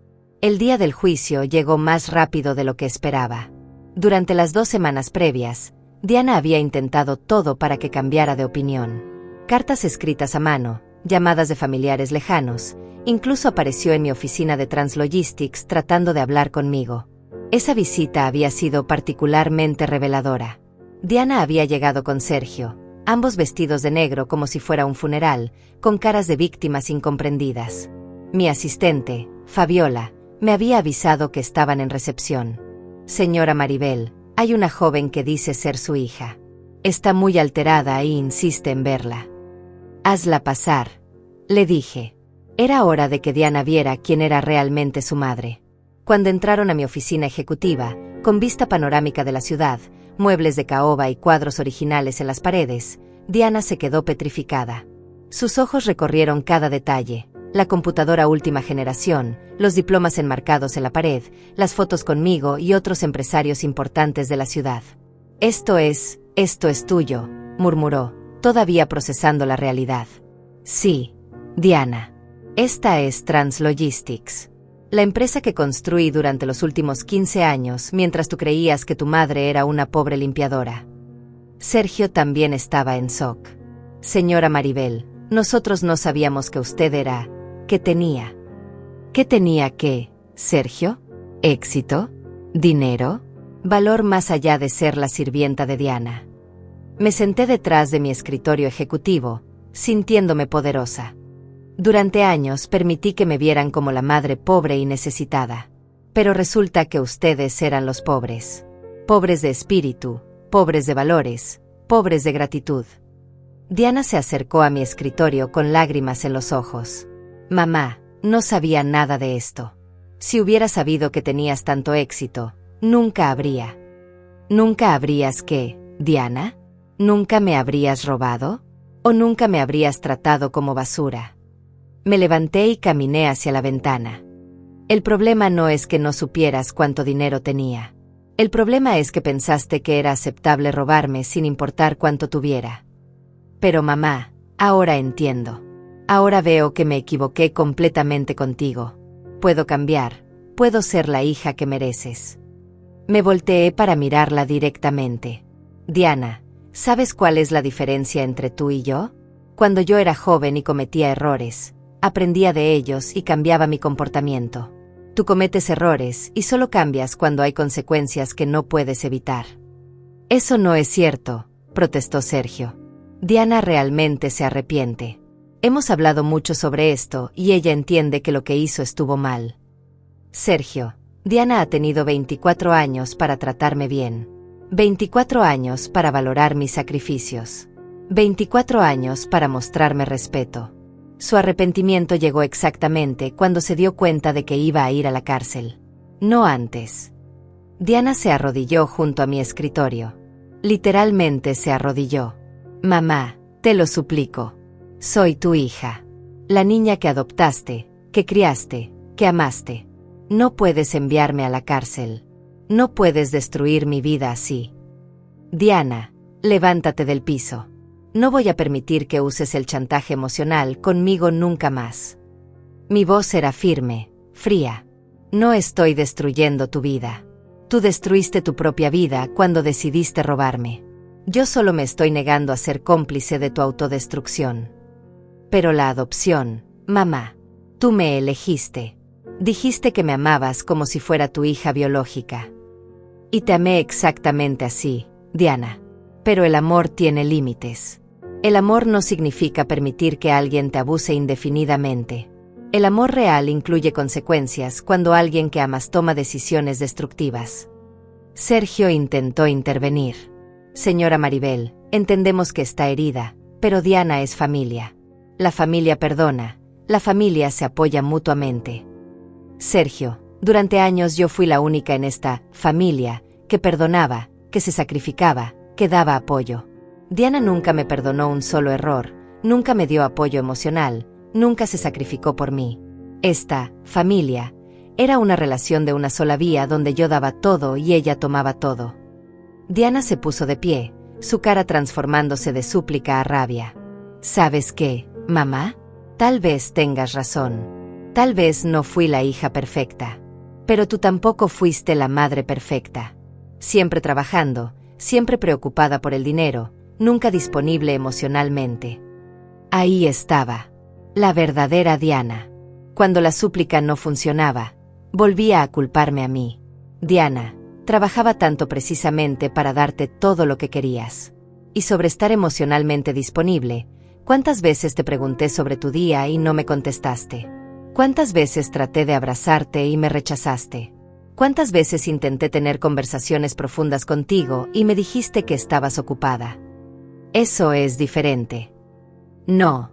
El día del juicio llegó más rápido de lo que esperaba. Durante las 2 semanas previas, Diana había intentado todo para que cambiara de opinión. Cartas escritas a mano, llamadas de familiares lejanos, incluso apareció en mi oficina de Translogistics tratando de hablar conmigo. Esa visita había sido particularmente reveladora. Diana había llegado con Sergio, ambos vestidos de negro como si fuera un funeral, con caras de víctimas incomprendidas. Mi asistente, Fabiola, me había avisado que estaban en recepción. Señora Maribel, hay una joven que dice ser su hija. Está muy alterada e insiste en verla. Hazla pasar, le dije. Era hora de que Diana viera quién era realmente su madre. Cuando entraron a mi oficina ejecutiva, con vista panorámica de la ciudad, muebles de caoba y cuadros originales en las paredes, Diana se quedó petrificada. Sus ojos recorrieron cada detalle, la computadora última generación, los diplomas enmarcados en la pared, las fotos conmigo y otros empresarios importantes de la ciudad. Esto es tuyo, murmuró, todavía procesando la realidad. Sí, Diana. Esta es Translogistics. La empresa que construí durante los últimos 15 años mientras tú creías que tu madre era una pobre limpiadora. Sergio también estaba en shock. Señora Maribel, nosotros no sabíamos que usted era... ¿Qué tenía? ¿Qué tenía qué, Sergio? ¿Éxito? ¿Dinero? Valor más allá de ser la sirvienta de Diana. Me senté detrás de mi escritorio ejecutivo, sintiéndome poderosa. Durante años permití que me vieran como la madre pobre y necesitada. Pero resulta que ustedes eran los pobres. Pobres de espíritu, pobres de valores, pobres de gratitud. Diana se acercó a mi escritorio con lágrimas en los ojos. Mamá, no sabía nada de esto. Si hubiera sabido que tenías tanto éxito, nunca habría. ¿Nunca habrías qué, Diana? ¿Nunca me habrías robado? ¿O nunca me habrías tratado como basura? Me levanté y caminé hacia la ventana. El problema no es que no supieras cuánto dinero tenía. El problema es que pensaste que era aceptable robarme sin importar cuánto tuviera. Pero mamá, ahora entiendo. Ahora veo que me equivoqué completamente contigo. Puedo cambiar, puedo ser la hija que mereces. Me volteé para mirarla directamente. Diana, ¿sabes cuál es la diferencia entre tú y yo? Cuando yo era joven y cometía errores, aprendía de ellos y cambiaba mi comportamiento. Tú cometes errores y solo cambias cuando hay consecuencias que no puedes evitar. Eso no es cierto, protestó Sergio. Diana realmente se arrepiente. Hemos hablado mucho sobre esto y ella entiende que lo que hizo estuvo mal. Sergio, Diana ha tenido 24 años para tratarme bien. 24 años para valorar mis sacrificios. 24 años para mostrarme respeto. Su arrepentimiento llegó exactamente cuando se dio cuenta de que iba a ir a la cárcel. No antes. Diana se arrodilló junto a mi escritorio. Literalmente se arrodilló. Mamá, te lo suplico. Soy tu hija. La niña que adoptaste, que criaste, que amaste. No puedes enviarme a la cárcel. No puedes destruir mi vida así. Diana, levántate del piso. No voy a permitir que uses el chantaje emocional conmigo nunca más. Mi voz era firme, fría. No estoy destruyendo tu vida. Tú destruiste tu propia vida cuando decidiste robarme. Yo solo me estoy negando a ser cómplice de tu autodestrucción. Pero la adopción, mamá, tú me elegiste. Dijiste que me amabas como si fuera tu hija biológica. Y te amé exactamente así, Diana. Pero el amor tiene límites. El amor no significa permitir que alguien te abuse indefinidamente. El amor real incluye consecuencias cuando alguien que amas toma decisiones destructivas. Sergio intentó intervenir. Señora Maribel, entendemos que está herida, pero Diana es familia. La familia perdona, la familia se apoya mutuamente. Sergio, durante años yo fui la única en esta familia que perdonaba, que se sacrificaba, que daba apoyo. Diana nunca me perdonó un solo error, nunca me dio apoyo emocional, nunca se sacrificó por mí. Esta familia era una relación de una sola vía donde yo daba todo y ella tomaba todo. Diana se puso de pie, su cara transformándose de súplica a rabia. ¿Sabes qué, mamá? Tal vez tengas razón. Tal vez no fui la hija perfecta. Pero tú tampoco fuiste la madre perfecta. Siempre trabajando, siempre preocupada por el dinero, nunca disponible emocionalmente. Ahí estaba, la verdadera Diana. Cuando la súplica no funcionaba, volvía a culparme a mí. Diana, trabajaba tanto precisamente para darte todo lo que querías. Y sobre estar emocionalmente disponible, ¿cuántas veces te pregunté sobre tu día y no me contestaste? ¿Cuántas veces traté de abrazarte y me rechazaste? ¿Cuántas veces intenté tener conversaciones profundas contigo y me dijiste que estabas ocupada? Eso es diferente. No,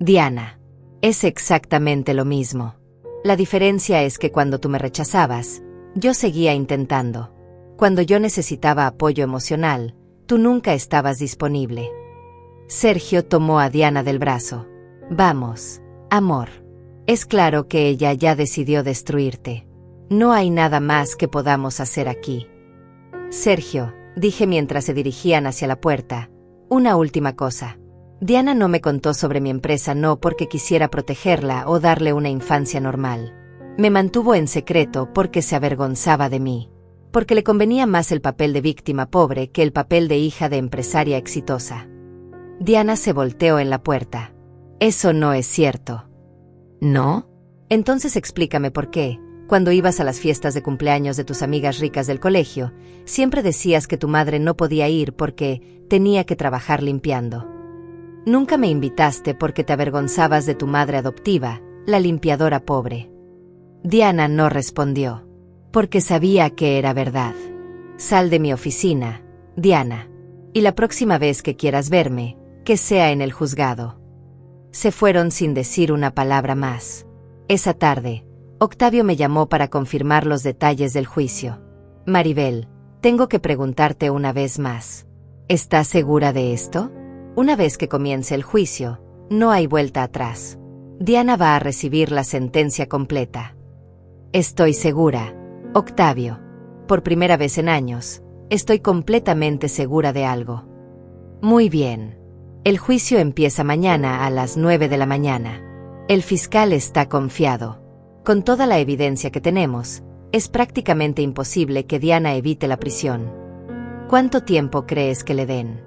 Diana. Es exactamente lo mismo. La diferencia es que cuando tú me rechazabas, yo seguía intentando. Cuando yo necesitaba apoyo emocional, tú nunca estabas disponible. Sergio tomó a Diana del brazo. Vamos, amor. Es claro que ella ya decidió destruirte. No hay nada más que podamos hacer aquí. Sergio, dije mientras se dirigían hacia la puerta. Una última cosa. Diana no me contó sobre mi empresa no porque quisiera protegerla o darle una infancia normal. Me mantuvo en secreto porque se avergonzaba de mí. Porque le convenía más el papel de víctima pobre que el papel de hija de empresaria exitosa. Diana se volteó en la puerta. Eso no es cierto. ¿No? Entonces explícame por qué, cuando ibas a las fiestas de cumpleaños de tus amigas ricas del colegio, siempre decías que tu madre no podía ir porque tenía que trabajar limpiando. Nunca me invitaste porque te avergonzabas de tu madre adoptiva, la limpiadora pobre. Diana no respondió, porque sabía que era verdad. Sal de mi oficina, Diana. Y la próxima vez que quieras verme, que sea en el juzgado. Se fueron sin decir una palabra más. Esa tarde, Octavio me llamó para confirmar los detalles del juicio. Maribel, tengo que preguntarte una vez más. ¿Estás segura de esto? Una vez que comience el juicio, no hay vuelta atrás. Diana va a recibir la sentencia completa. Estoy segura, Octavio. Por primera vez en años, estoy completamente segura de algo. Muy bien. El juicio empieza mañana a las 9 de la mañana. El fiscal está confiado. Con toda la evidencia que tenemos, es prácticamente imposible que Diana evite la prisión. ¿Cuánto tiempo crees que le den?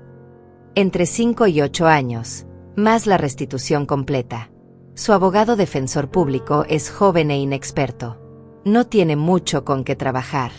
Entre 5 y 8 años, más la restitución completa. Su abogado defensor público es joven e inexperto. No tiene mucho con qué trabajar.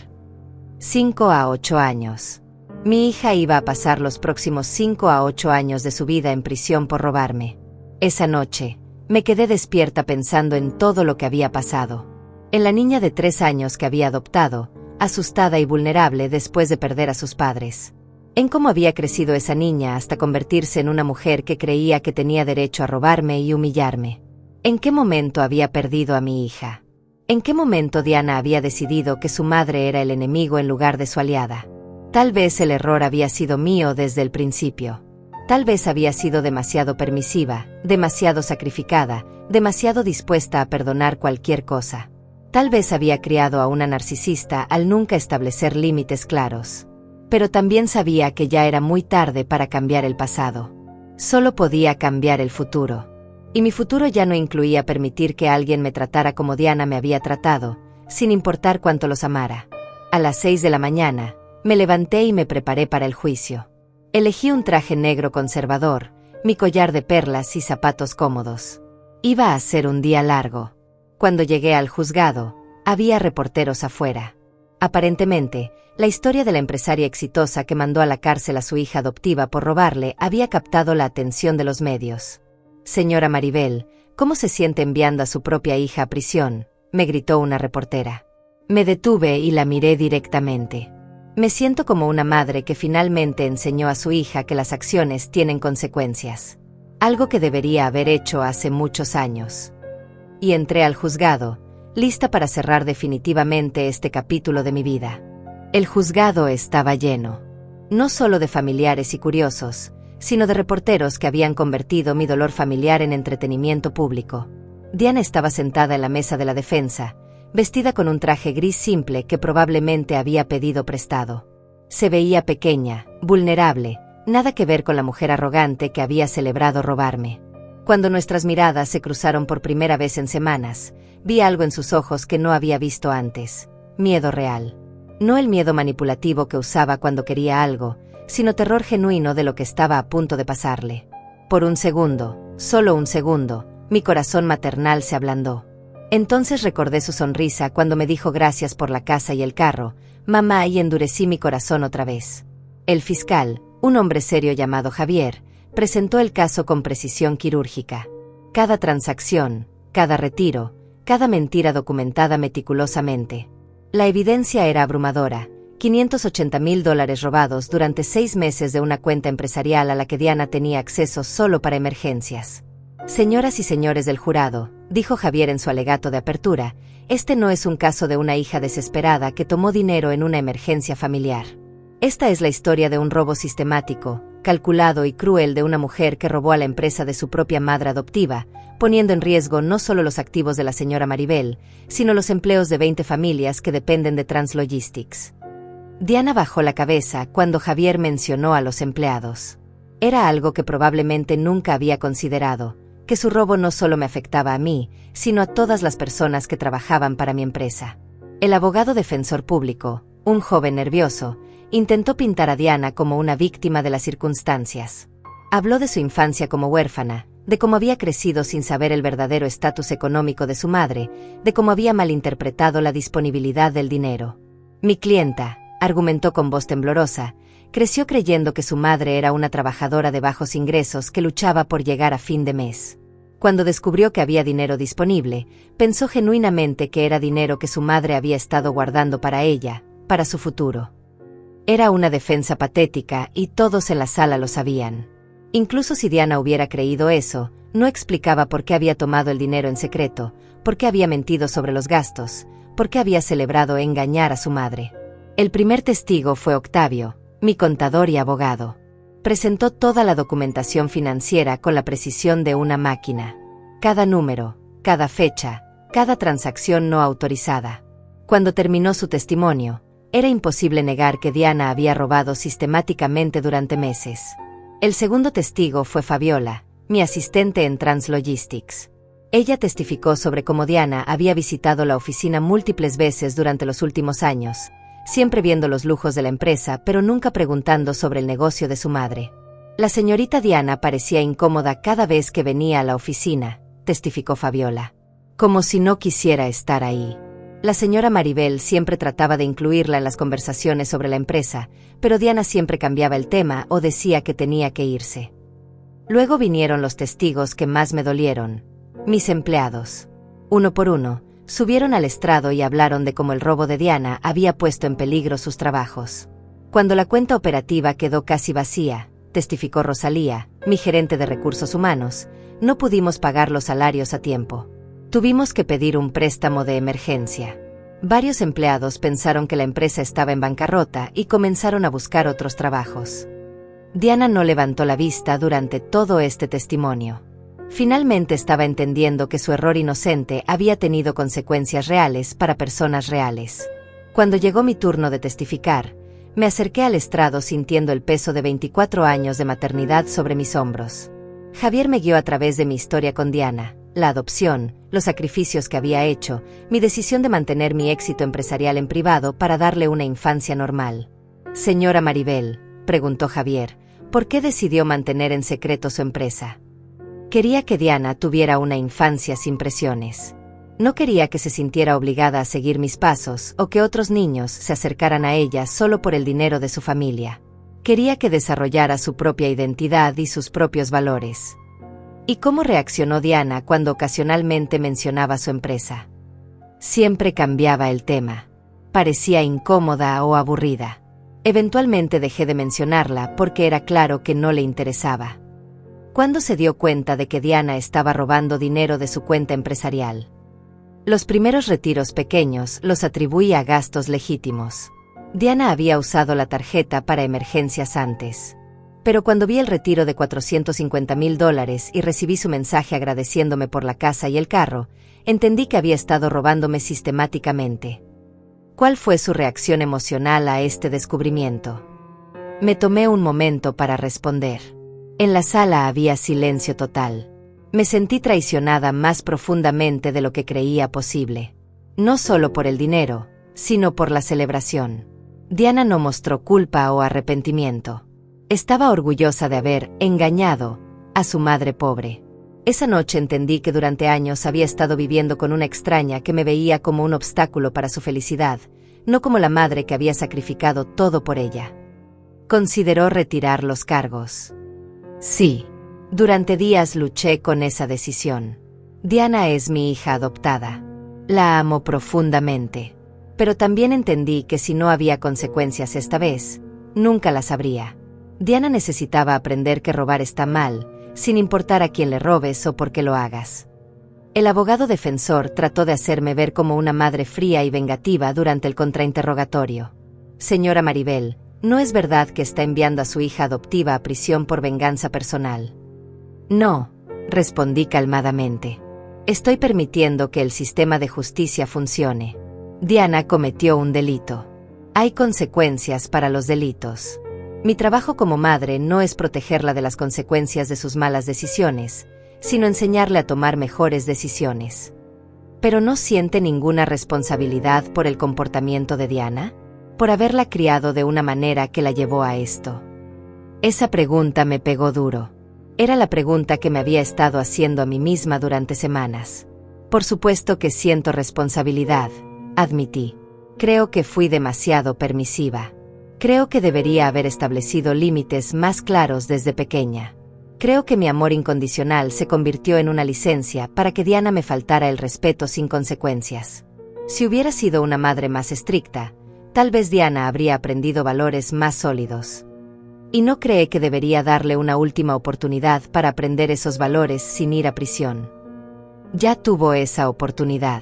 5 a 8 años. Mi hija iba a pasar los próximos 5 a 8 años de su vida en prisión por robarme. Esa noche, me quedé despierta pensando en todo lo que había pasado. En la niña de 3 años que había adoptado, asustada y vulnerable después de perder a sus padres. En cómo había crecido esa niña hasta convertirse en una mujer que creía que tenía derecho a robarme y humillarme. ¿En qué momento había perdido a mi hija? ¿En qué momento Diana había decidido que su madre era el enemigo en lugar de su aliada? Tal vez el error había sido mío desde el principio. Tal vez había sido demasiado permisiva, demasiado sacrificada, demasiado dispuesta a perdonar cualquier cosa. Tal vez había criado a una narcisista al nunca establecer límites claros. Pero también sabía que ya era muy tarde para cambiar el pasado. Solo podía cambiar el futuro. Y mi futuro ya no incluía permitir que alguien me tratara como Diana me había tratado, sin importar cuánto los amara. A las 6 de la mañana, me levanté y me preparé para el juicio. Elegí un traje negro conservador, mi collar de perlas y zapatos cómodos. Iba a ser un día largo. Cuando llegué al juzgado, había reporteros afuera. Aparentemente, la historia de la empresaria exitosa que mandó a la cárcel a su hija adoptiva por robarle había captado la atención de los medios. «Señora Maribel, ¿cómo se siente enviando a su propia hija a prisión?», me gritó una reportera. Me detuve y la miré directamente. Me siento como una madre que finalmente enseñó a su hija que las acciones tienen consecuencias. Algo que debería haber hecho hace muchos años. Y entré al juzgado, lista para cerrar definitivamente este capítulo de mi vida. El juzgado estaba lleno. No solo de familiares y curiosos, sino de reporteros que habían convertido mi dolor familiar en entretenimiento público. Diana estaba sentada en la mesa de la defensa, vestida con un traje gris simple que probablemente había pedido prestado. Se veía pequeña, vulnerable, nada que ver con la mujer arrogante que había celebrado robarme. Cuando nuestras miradas se cruzaron por primera vez en semanas, vi algo en sus ojos que no había visto antes. Miedo real. No el miedo manipulativo que usaba cuando quería algo, sino terror genuino de lo que estaba a punto de pasarle. Por un segundo, solo un segundo, mi corazón maternal se ablandó. Entonces recordé su sonrisa cuando me dijo gracias por la casa y el carro, mamá, y endurecí mi corazón otra vez. El fiscal, un hombre serio llamado Javier, presentó el caso con precisión quirúrgica. Cada transacción, cada retiro, cada mentira documentada meticulosamente. La evidencia era abrumadora. $580,000 robados durante 6 meses de una cuenta empresarial a la que Diana tenía acceso solo para emergencias. Señoras y señores del jurado, dijo Javier en su alegato de apertura, este no es un caso de una hija desesperada que tomó dinero en una emergencia familiar. Esta es la historia de un robo sistemático, calculado y cruel de una mujer que robó a la empresa de su propia madre adoptiva, poniendo en riesgo no solo los activos de la señora Maribel, sino los empleos de 20 familias que dependen de Translogistics. Diana bajó la cabeza cuando Javier mencionó a los empleados. Era algo que probablemente nunca había considerado, que su robo no solo me afectaba a mí, sino a todas las personas que trabajaban para mi empresa. El abogado defensor público, un joven nervioso, intentó pintar a Diana como una víctima de las circunstancias. Habló de su infancia como huérfana, de cómo había crecido sin saber el verdadero estatus económico de su madre, de cómo había malinterpretado la disponibilidad del dinero. Mi clienta, argumentó con voz temblorosa, creció creyendo que su madre era una trabajadora de bajos ingresos que luchaba por llegar a fin de mes. Cuando descubrió que había dinero disponible, pensó genuinamente que era dinero que su madre había estado guardando para ella, para su futuro. Era una defensa patética y todos en la sala lo sabían. Incluso si Diana hubiera creído eso, no explicaba por qué había tomado el dinero en secreto, ¿Por qué había mentido sobre los gastos? ¿Por qué había celebrado engañar a su madre? El primer testigo fue Octavio, mi contador y abogado. Presentó toda la documentación financiera con la precisión de una máquina. Cada número, cada fecha, cada transacción no autorizada. Cuando terminó su testimonio, era imposible negar que Diana había robado sistemáticamente durante meses. El segundo testigo fue Fabiola, mi asistente en Translogistics. Ella testificó sobre cómo Diana había visitado la oficina múltiples veces durante los últimos años, siempre viendo los lujos de la empresa, pero nunca preguntando sobre el negocio de su madre. La señorita Diana parecía incómoda cada vez que venía a la oficina, testificó Fabiola. Como si no quisiera estar ahí. La señora Maribel siempre trataba de incluirla en las conversaciones sobre la empresa, pero Diana siempre cambiaba el tema o decía que tenía que irse. Luego vinieron los testigos que más me dolieron. Mis empleados. Uno por uno, subieron al estrado y hablaron de cómo el robo de Diana había puesto en peligro sus trabajos. Cuando la cuenta operativa quedó casi vacía, testificó Rosalía, mi gerente de recursos humanos, no pudimos pagar los salarios a tiempo. Tuvimos que pedir un préstamo de emergencia. Varios empleados pensaron que la empresa estaba en bancarrota y comenzaron a buscar otros trabajos. Diana no levantó la vista durante todo este testimonio. Finalmente estaba entendiendo que su error inocente había tenido consecuencias reales para personas reales. Cuando llegó mi turno de testificar, me acerqué al estrado sintiendo el peso de 24 años de maternidad sobre mis hombros. Javier me guió a través de mi historia con Diana, la adopción, los sacrificios que había hecho, mi decisión de mantener mi éxito empresarial en privado para darle una infancia normal. Señora Maribel, preguntó Javier, ¿por qué decidió mantener en secreto su empresa? Quería que Diana tuviera una infancia sin presiones. No quería que se sintiera obligada a seguir mis pasos o que otros niños se acercaran a ella solo por el dinero de su familia. Quería que desarrollara su propia identidad y sus propios valores. ¿Y cómo reaccionó Diana cuando ocasionalmente mencionaba su empresa? Siempre cambiaba el tema. Parecía incómoda o aburrida. Eventualmente dejé de mencionarla porque era claro que no le interesaba. ¿Cuándo se dio cuenta de que Diana estaba robando dinero de su cuenta empresarial? Los primeros retiros pequeños los atribuía a gastos legítimos. Diana había usado la tarjeta para emergencias antes. Pero cuando vi el retiro de $450,000 y recibí su mensaje agradeciéndome por la casa y el carro, entendí que había estado robándome sistemáticamente. ¿Cuál fue su reacción emocional a este descubrimiento? Me tomé un momento para responder. En la sala había silencio total. Me sentí traicionada más profundamente de lo que creía posible. No solo por el dinero, sino por la celebración. Diana no mostró culpa o arrepentimiento. Estaba orgullosa de haber engañado a su madre pobre. Esa noche entendí que durante años había estado viviendo con una extraña que me veía como un obstáculo para su felicidad, no como la madre que había sacrificado todo por ella. Consideró retirar los cargos. Sí. Durante días luché con esa decisión. Diana es mi hija adoptada. La amo profundamente. Pero también entendí que si no había consecuencias esta vez, nunca las habría. Diana necesitaba aprender que robar está mal, sin importar a quién le robes o por qué lo hagas. El abogado defensor trató de hacerme ver como una madre fría y vengativa durante el contrainterrogatorio. Señora Maribel, no es verdad que está enviando a su hija adoptiva a prisión por venganza personal. No, respondí calmadamente. Estoy permitiendo que el sistema de justicia funcione. Diana cometió un delito. Hay consecuencias para los delitos. Mi trabajo como madre no es protegerla de las consecuencias de sus malas decisiones, sino enseñarle a tomar mejores decisiones. ¿Pero no siente ninguna responsabilidad por el comportamiento de Diana? ¿Por haberla criado de una manera que la llevó a esto? Esa pregunta me pegó duro. Era la pregunta que me había estado haciendo a mí misma durante semanas. Por supuesto que siento responsabilidad, admití. Creo que fui demasiado permisiva. Creo que debería haber establecido límites más claros desde pequeña. Creo que mi amor incondicional se convirtió en una licencia para que Diana me faltara el respeto sin consecuencias. Si hubiera sido una madre más estricta, tal vez Diana habría aprendido valores más sólidos. ¿Y no cree que debería darle una última oportunidad para aprender esos valores sin ir a prisión? Ya tuvo esa oportunidad.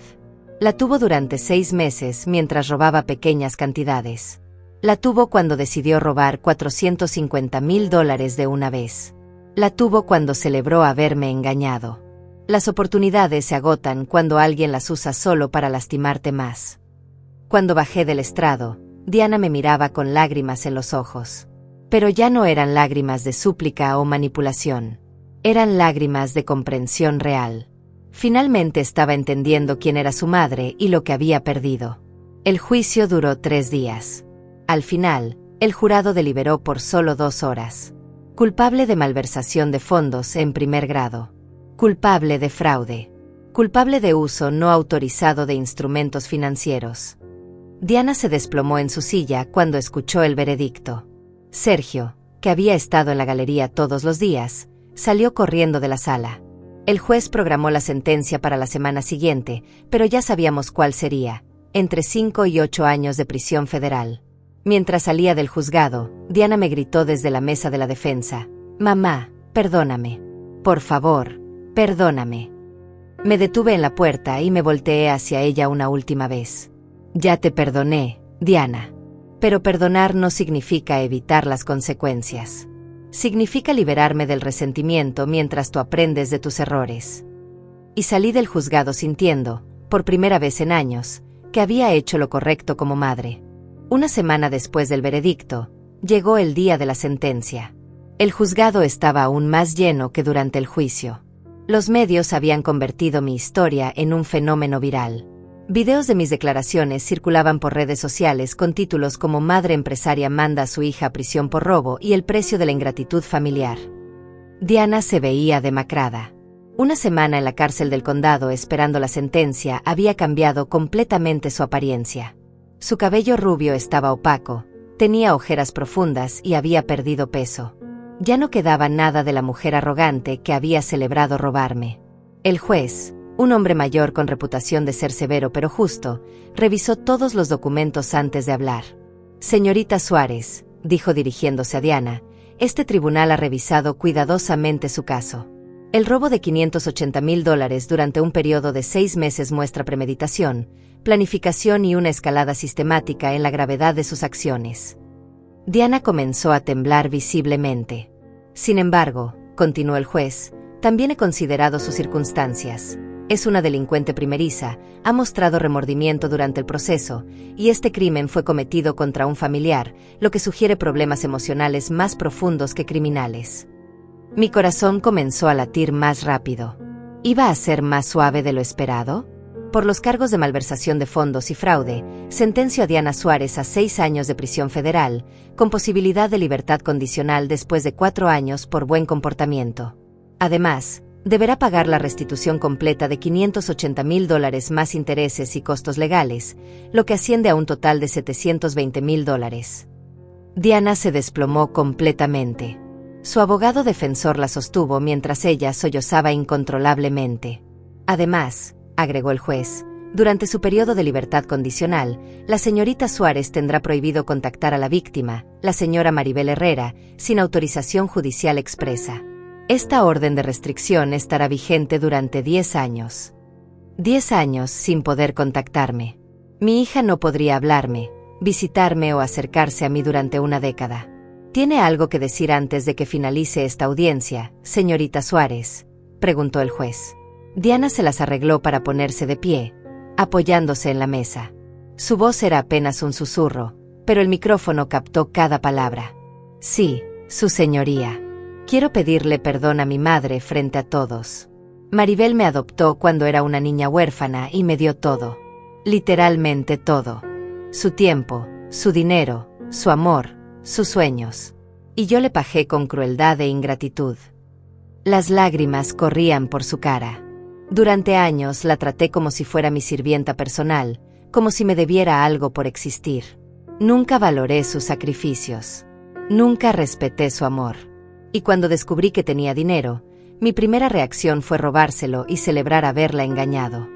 La tuvo durante 6 meses mientras robaba pequeñas cantidades. La tuvo cuando decidió robar $450,000 de una vez. La tuvo cuando celebró haberme engañado. Las oportunidades se agotan cuando alguien las usa solo para lastimarte más. Cuando bajé del estrado, Diana me miraba con lágrimas en los ojos. Pero ya no eran lágrimas de súplica o manipulación. Eran lágrimas de comprensión real. Finalmente estaba entendiendo quién era su madre y lo que había perdido. El juicio duró 3 días. Al final, el jurado deliberó por solo 2 horas. Culpable de malversación de fondos en primer grado. Culpable de fraude. Culpable de uso no autorizado de instrumentos financieros. Diana se desplomó en su silla cuando escuchó el veredicto. Sergio, que había estado en la galería todos los días, salió corriendo de la sala. El juez programó la sentencia para la semana siguiente, pero ya sabíamos cuál sería, entre 5 y 8 años de prisión federal. Mientras salía del juzgado, Diana me gritó desde la mesa de la defensa: «Mamá, perdóname. Por favor, perdóname». Me detuve en la puerta y me volteé hacia ella una última vez. «Ya te perdoné, Diana. Pero perdonar no significa evitar las consecuencias. Significa liberarme del resentimiento mientras tú aprendes de tus errores». Y salí del juzgado sintiendo, por primera vez en años, que había hecho lo correcto como madre. Una semana después del veredicto, llegó el día de la sentencia. El juzgado estaba aún más lleno que durante el juicio. Los medios habían convertido mi historia en un fenómeno viral. Videos de mis declaraciones circulaban por redes sociales con títulos como «Madre empresaria manda a su hija a prisión por robo» y «El precio de la ingratitud familiar». Diana se veía demacrada. Una semana en la cárcel del condado esperando la sentencia había cambiado completamente su apariencia. Su cabello rubio estaba opaco, tenía ojeras profundas y había perdido peso. Ya no quedaba nada de la mujer arrogante que había celebrado robarme. El juez, un hombre mayor con reputación de ser severo pero justo, revisó todos los documentos antes de hablar. «Señorita Suárez», dijo dirigiéndose a Diana, «este tribunal ha revisado cuidadosamente su caso. El robo de $580,000 durante un periodo de 6 meses muestra premeditación, planificación y una escalada sistemática en la gravedad de sus acciones». Diana comenzó a temblar visiblemente. «Sin embargo», continuó el juez, «también he considerado sus circunstancias. Es una delincuente primeriza, ha mostrado remordimiento durante el proceso, y este crimen fue cometido contra un familiar, lo que sugiere problemas emocionales más profundos que criminales». Mi corazón comenzó a latir más rápido. ¿Iba a ser más suave de lo esperado? Por los cargos de malversación de fondos y fraude, sentenció a Diana Suárez a 6 años de prisión federal, con posibilidad de libertad condicional después de 4 años por buen comportamiento. Además, deberá pagar la restitución completa de $580,000 más intereses y costos legales, lo que asciende a un total de $720,000. Diana se desplomó completamente. Su abogado defensor la sostuvo mientras ella sollozaba incontrolablemente. «Además», agregó el juez, «durante su periodo de libertad condicional, la señorita Suárez tendrá prohibido contactar a la víctima, la señora Maribel Herrera, sin autorización judicial expresa. Esta orden de restricción estará vigente durante 10 años. 10 años sin poder contactarme. Mi hija no podría hablarme, visitarme o acercarse a mí durante una década. ¿Tiene algo que decir antes de que finalice esta audiencia, señorita Suárez?», preguntó el juez. Diana se las arregló para ponerse de pie, apoyándose en la mesa. Su voz era apenas un susurro, pero el micrófono captó cada palabra. «Sí, su señoría. Quiero pedirle perdón a mi madre frente a todos. Maribel me adoptó cuando era una niña huérfana y me dio todo. Literalmente todo. Su tiempo, su dinero, su amor, sus sueños. Y yo le pagué con crueldad e ingratitud». Las lágrimas corrían por su cara. Durante años la traté como si fuera mi sirvienta personal, como si me debiera algo por existir. Nunca valoré sus sacrificios. Nunca respeté su amor. Y cuando descubrí que tenía dinero, mi primera reacción fue robárselo y celebrar haberla engañado.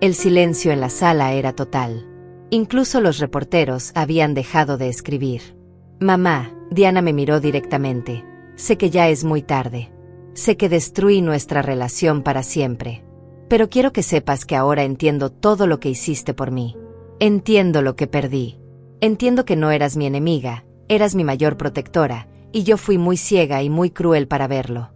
El silencio en la sala era total. Incluso los reporteros habían dejado de escribir. «Mamá», Diana me miró directamente, «sé que ya es muy tarde. Sé que destruí nuestra relación para siempre. Pero quiero que sepas que ahora entiendo todo lo que hiciste por mí. Entiendo lo que perdí. Entiendo que no eras mi enemiga, eras mi mayor protectora, y yo fui muy ciega y muy cruel para verlo.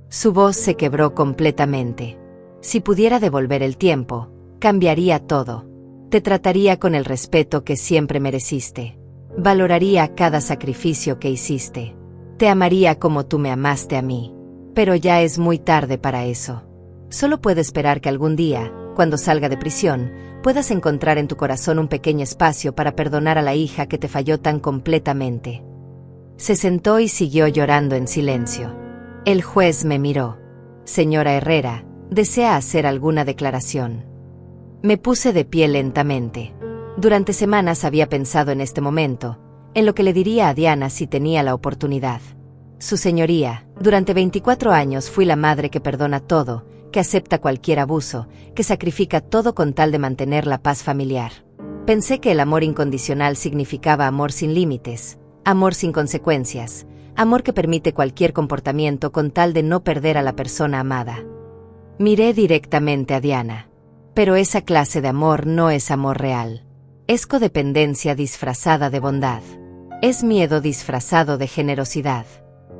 Su voz se quebró completamente. Si pudiera devolver el tiempo, cambiaría todo. Te trataría con el respeto que siempre mereciste. Valoraría cada sacrificio que hiciste. Te amaría como tú me amaste a mí. Pero ya es muy tarde para eso. Solo puedo esperar que algún día, cuando salga de prisión, puedas encontrar en tu corazón un pequeño espacio para perdonar a la hija que te falló tan completamente. Se sentó y siguió llorando en silencio. El juez me miró. Señora Herrera, ¿desea hacer alguna declaración? Me puse de pie lentamente. Durante semanas había pensado en este momento, en lo que le diría a Diana si tenía la oportunidad. Su señoría, durante 24 años fui la madre que perdona todo, que acepta cualquier abuso, que sacrifica todo con tal de mantener la paz familiar. Pensé que el amor incondicional significaba amor sin límites, amor sin consecuencias, amor que permite cualquier comportamiento con tal de no perder a la persona amada. Miré directamente a Diana. Pero esa clase de amor no es amor real. Es codependencia disfrazada de bondad. Es miedo disfrazado de generosidad.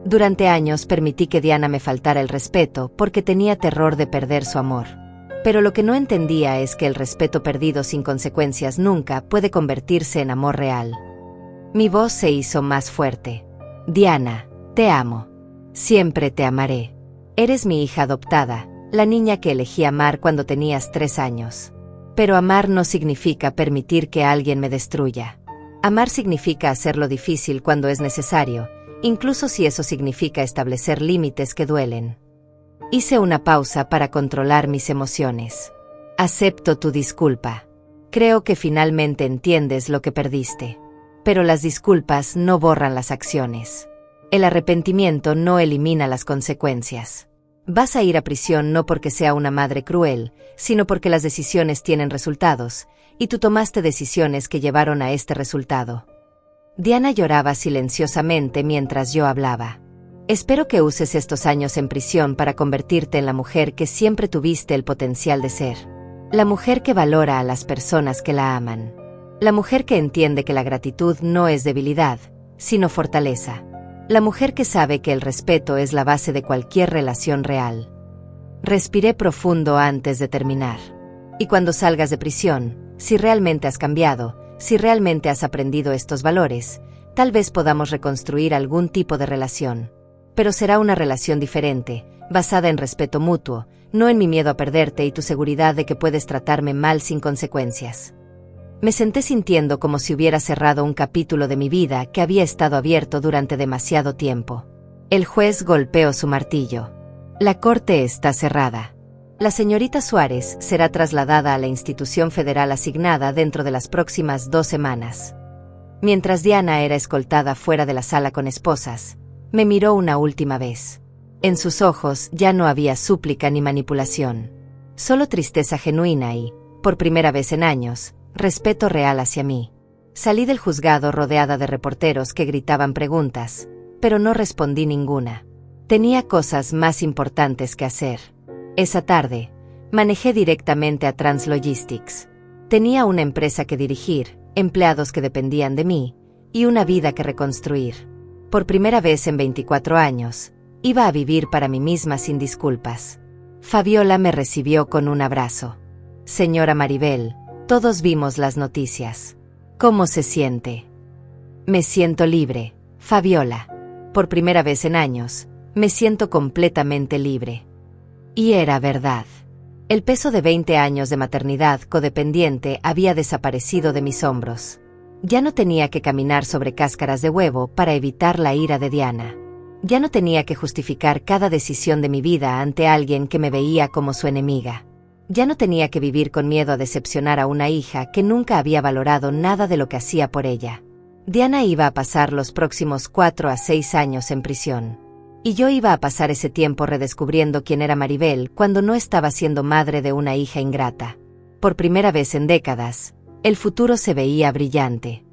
Durante años permití que Diana me faltara el respeto porque tenía terror de perder su amor. Pero lo que no entendía es que el respeto perdido sin consecuencias nunca puede convertirse en amor real. Mi voz se hizo más fuerte. Diana, te amo. Siempre te amaré. Eres mi hija adoptada, la niña que elegí amar cuando tenías 3 años. Pero amar no significa permitir que alguien me destruya. Amar significa hacerlo difícil cuando es necesario, incluso si eso significa establecer límites que duelen. Hice una pausa para controlar mis emociones. Acepto tu disculpa. Creo que finalmente entiendes lo que perdiste. Pero las disculpas no borran las acciones. El arrepentimiento no elimina las consecuencias. Vas a ir a prisión no porque sea una madre cruel, sino porque las decisiones tienen resultados, y tú tomaste decisiones que llevaron a este resultado. Diana lloraba silenciosamente mientras yo hablaba. Espero que uses estos años en prisión para convertirte en la mujer que siempre tuviste el potencial de ser. La mujer que valora a las personas que la aman. La mujer que entiende que la gratitud no es debilidad, sino fortaleza. La mujer que sabe que el respeto es la base de cualquier relación real. Respiré profundo antes de terminar. Y cuando salgas de prisión, si realmente has cambiado, si realmente has aprendido estos valores, tal vez podamos reconstruir algún tipo de relación. Pero será una relación diferente, basada en respeto mutuo, no en mi miedo a perderte y tu seguridad de que puedes tratarme mal sin consecuencias. Me senté sintiendo como si hubiera cerrado un capítulo de mi vida que había estado abierto durante demasiado tiempo. El juez golpeó su martillo. La corte está cerrada. La señorita Suárez será trasladada a la institución federal asignada dentro de las próximas 2 semanas. Mientras Diana era escoltada fuera de la sala con esposas, me miró una última vez. En sus ojos ya no había súplica ni manipulación. Solo tristeza genuina y, por primera vez en años, respeto real hacia mí. Salí del juzgado rodeada de reporteros que gritaban preguntas, pero no respondí ninguna. Tenía cosas más importantes que hacer. Esa tarde, manejé directamente a Translogistics. Tenía una empresa que dirigir, empleados que dependían de mí, y una vida que reconstruir. Por primera vez en 24 años, iba a vivir para mí misma sin disculpas. Fabiola me recibió con un abrazo. Señora Maribel, todos vimos las noticias. ¿Cómo se siente? Me siento libre, Fabiola. Por primera vez en años, me siento completamente libre. Y era verdad. El peso de 20 años de maternidad codependiente había desaparecido de mis hombros. Ya no tenía que caminar sobre cáscaras de huevo para evitar la ira de Diana. Ya no tenía que justificar cada decisión de mi vida ante alguien que me veía como su enemiga. Ya no tenía que vivir con miedo a decepcionar a una hija que nunca había valorado nada de lo que hacía por ella. Diana iba a pasar los próximos 4 a 6 años en prisión. Y yo iba a pasar ese tiempo redescubriendo quién era Maribel cuando no estaba siendo madre de una hija ingrata. Por primera vez en décadas, el futuro se veía brillante.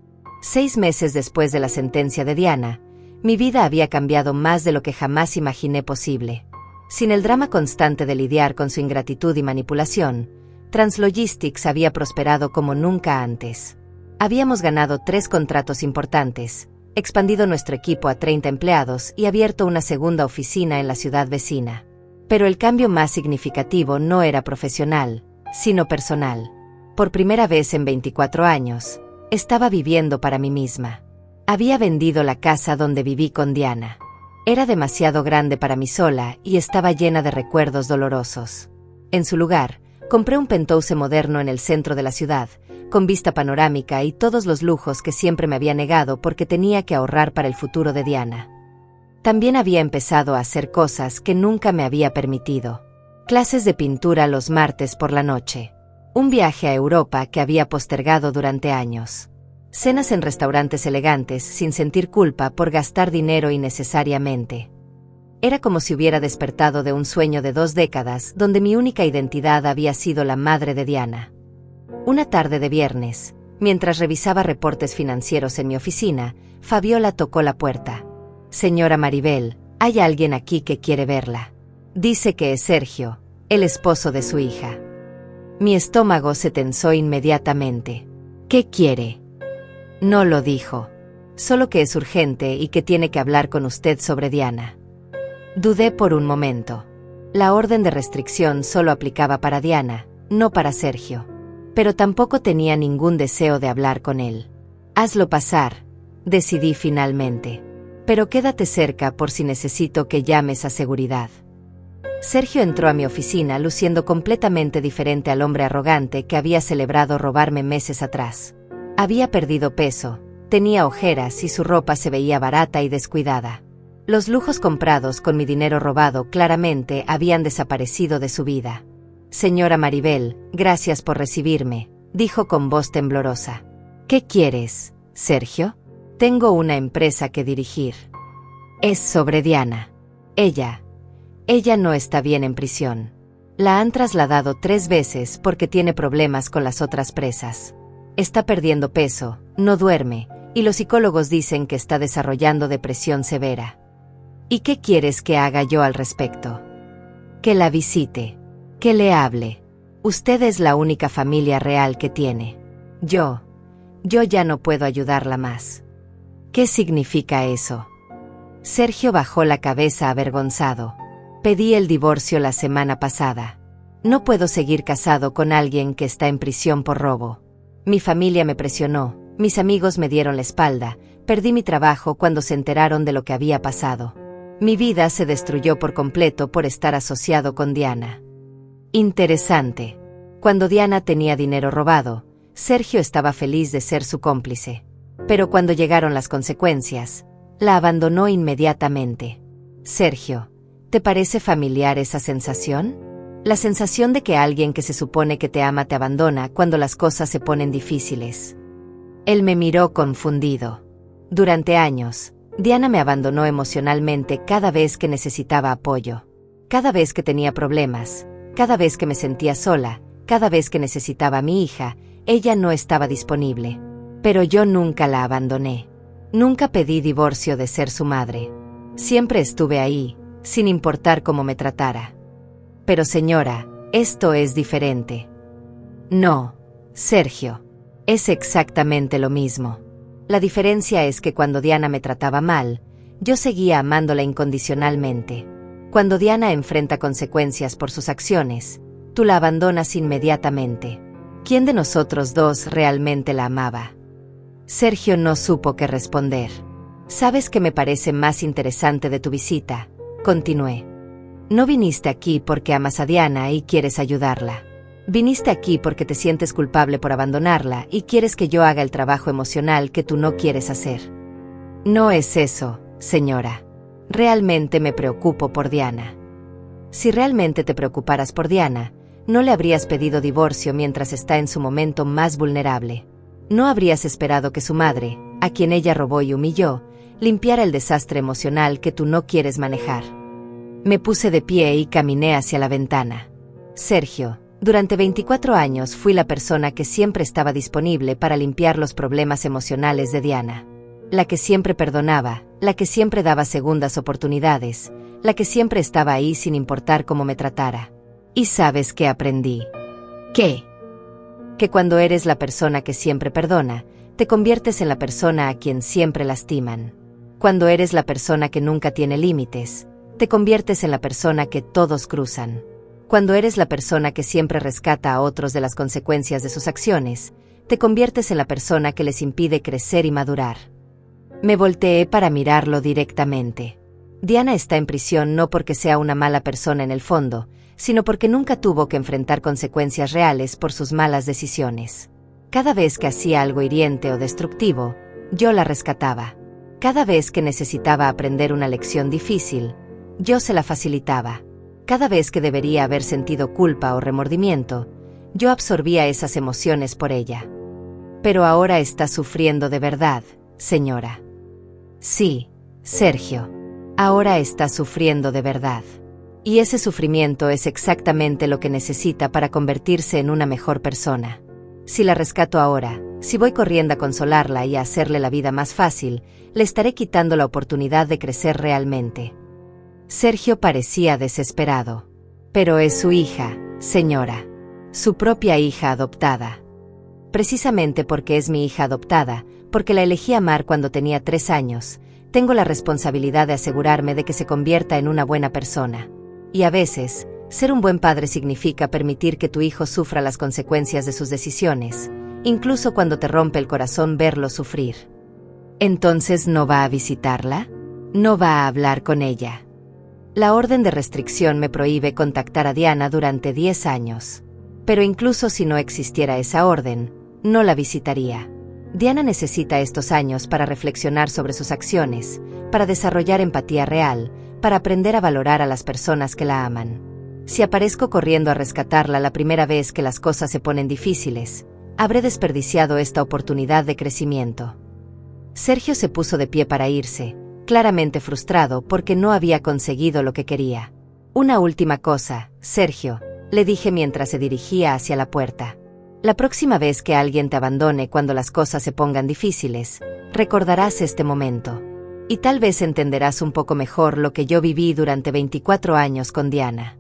6 meses después de la sentencia de Diana, mi vida había cambiado más de lo que jamás imaginé posible. Sin el drama constante de lidiar con su ingratitud y manipulación, Translogistics había prosperado como nunca antes. Habíamos ganado 3 contratos importantes, expandido nuestro equipo a 30 empleados y abierto una segunda oficina en la ciudad vecina. Pero el cambio más significativo no era profesional, sino personal. Por primera vez en 24 años, estaba viviendo para mí misma. Había vendido la casa donde viví con Diana. Era demasiado grande para mí sola y estaba llena de recuerdos dolorosos. En su lugar, compré un penthouse moderno en el centro de la ciudad, con vista panorámica y todos los lujos que siempre me había negado porque tenía que ahorrar para el futuro de Diana. También había empezado a hacer cosas que nunca me había permitido. Clases de pintura los martes por la noche. Un viaje a Europa que había postergado durante años. Cenas en restaurantes elegantes sin sentir culpa por gastar dinero innecesariamente. Era como si hubiera despertado de un sueño de 2 décadas donde mi única identidad había sido la madre de Diana. Una tarde de viernes, mientras revisaba reportes financieros en mi oficina, Fabiola tocó la puerta. «Señora Maribel, hay alguien aquí que quiere verla. Dice que es Sergio, el esposo de su hija». Mi estómago se tensó inmediatamente. «¿Qué quiere?» No lo dijo. Solo que es urgente y que tiene que hablar con usted sobre Diana. Dudé por un momento. La orden de restricción solo aplicaba para Diana, no para Sergio. Pero tampoco tenía ningún deseo de hablar con él. «Hazlo pasar», decidí finalmente. «Pero quédate cerca por si necesito que llames a seguridad». Sergio entró a mi oficina luciendo completamente diferente al hombre arrogante que había celebrado robarme meses atrás. Había perdido peso, tenía ojeras y su ropa se veía barata y descuidada. Los lujos comprados con mi dinero robado claramente habían desaparecido de su vida. «Señora Maribel, gracias por recibirme», dijo con voz temblorosa. «¿Qué quieres, Sergio?» «Tengo una empresa que dirigir. Es sobre Diana. Ella no está bien en prisión. La han trasladado 3 veces porque tiene problemas con las otras presas. Está perdiendo peso, no duerme, y los psicólogos dicen que está desarrollando depresión severa. ¿Y qué quieres que haga yo al respecto?» «Que la visite, que le hable. Usted es la única familia real que tiene. Yo ya no puedo ayudarla más». «¿Qué significa eso?» Sergio bajó la cabeza avergonzado. «Pedí el divorcio la semana pasada. No puedo seguir casado con alguien que está en prisión por robo. Mi familia me presionó, mis amigos me dieron la espalda, perdí mi trabajo cuando se enteraron de lo que había pasado. Mi vida se destruyó por completo por estar asociado con Diana». Interesante. Cuando Diana tenía dinero robado, Sergio estaba feliz de ser su cómplice. Pero cuando llegaron las consecuencias, la abandonó inmediatamente. «Sergio, ¿te parece familiar esa sensación? La sensación de que alguien que se supone que te ama te abandona cuando las cosas se ponen difíciles». Él me miró confundido. Durante años, Diana me abandonó emocionalmente cada vez que necesitaba apoyo. Cada vez que tenía problemas, cada vez que me sentía sola, cada vez que necesitaba a mi hija, ella no estaba disponible. Pero yo nunca la abandoné. Nunca pedí divorcio de ser su madre. Siempre estuve ahí, sin importar cómo me tratara. Pero señora, esto es diferente. No, Sergio. Es exactamente lo mismo. La diferencia es que cuando Diana me trataba mal, yo seguía amándola incondicionalmente. Cuando Diana enfrenta consecuencias por sus acciones, tú la abandonas inmediatamente. ¿Quién de nosotros dos realmente la amaba? Sergio no supo qué responder. «¿Sabes qué me parece más interesante de tu visita?», continué. «No viniste aquí porque amas a Diana y quieres ayudarla. Viniste aquí porque te sientes culpable por abandonarla y quieres que yo haga el trabajo emocional que tú no quieres hacer. No es eso, señora. Realmente me preocupo por Diana. Si realmente te preocuparas por Diana, no le habrías pedido divorcio mientras está en su momento más vulnerable. No habrías esperado que su madre, a quien ella robó y humilló, limpiara el desastre emocional que tú no quieres manejar». Me puse de pie y caminé hacia la ventana. «Sergio, durante 24 años fui la persona que siempre estaba disponible para limpiar los problemas emocionales de Diana. La que siempre perdonaba, la que siempre daba segundas oportunidades, la que siempre estaba ahí sin importar cómo me tratara. ¿Y sabes qué aprendí? ¿Qué? Que cuando eres la persona que siempre perdona, te conviertes en la persona a quien siempre lastiman. Cuando eres la persona que nunca tiene límites, te conviertes en la persona que todos cruzan. Cuando eres la persona que siempre rescata a otros de las consecuencias de sus acciones, te conviertes en la persona que les impide crecer y madurar. Me volteé para mirarlo directamente. Diana está en prisión no porque sea una mala persona en el fondo, sino porque nunca tuvo que enfrentar consecuencias reales por sus malas decisiones. Cada vez que hacía algo hiriente o destructivo, yo la rescataba. Cada vez que necesitaba aprender una lección difícil, yo se la facilitaba. Cada vez que debería haber sentido culpa o remordimiento, yo absorbía esas emociones por ella. Pero ahora está sufriendo de verdad, señora. Sí, Sergio. Ahora está sufriendo de verdad. Y ese sufrimiento es exactamente lo que necesita para convertirse en una mejor persona. Si la rescato ahora, si voy corriendo a consolarla y a hacerle la vida más fácil, le estaré quitando la oportunidad de crecer realmente. Sergio parecía desesperado. Pero es su hija, señora. Su propia hija adoptada. Precisamente porque es mi hija adoptada, porque la elegí amar cuando tenía 3 años, tengo la responsabilidad de asegurarme de que se convierta en una buena persona. Y a veces, ser un buen padre significa permitir que tu hijo sufra las consecuencias de sus decisiones, incluso cuando te rompe el corazón verlo sufrir. ¿Entonces no va a visitarla? ¿No va a hablar con ella? La orden de restricción me prohíbe contactar a Diana durante 10 años. Pero incluso si no existiera esa orden, no la visitaría. Diana necesita estos años para reflexionar sobre sus acciones, para desarrollar empatía real, para aprender a valorar a las personas que la aman. Si aparezco corriendo a rescatarla la primera vez que las cosas se ponen difíciles, habré desperdiciado esta oportunidad de crecimiento. Sergio se puso de pie para irse, claramente frustrado porque no había conseguido lo que quería. Una última cosa, Sergio, le dije mientras se dirigía hacia la puerta. La próxima vez que alguien te abandone cuando las cosas se pongan difíciles, recordarás este momento. Y tal vez entenderás un poco mejor lo que yo viví durante 24 años con Diana.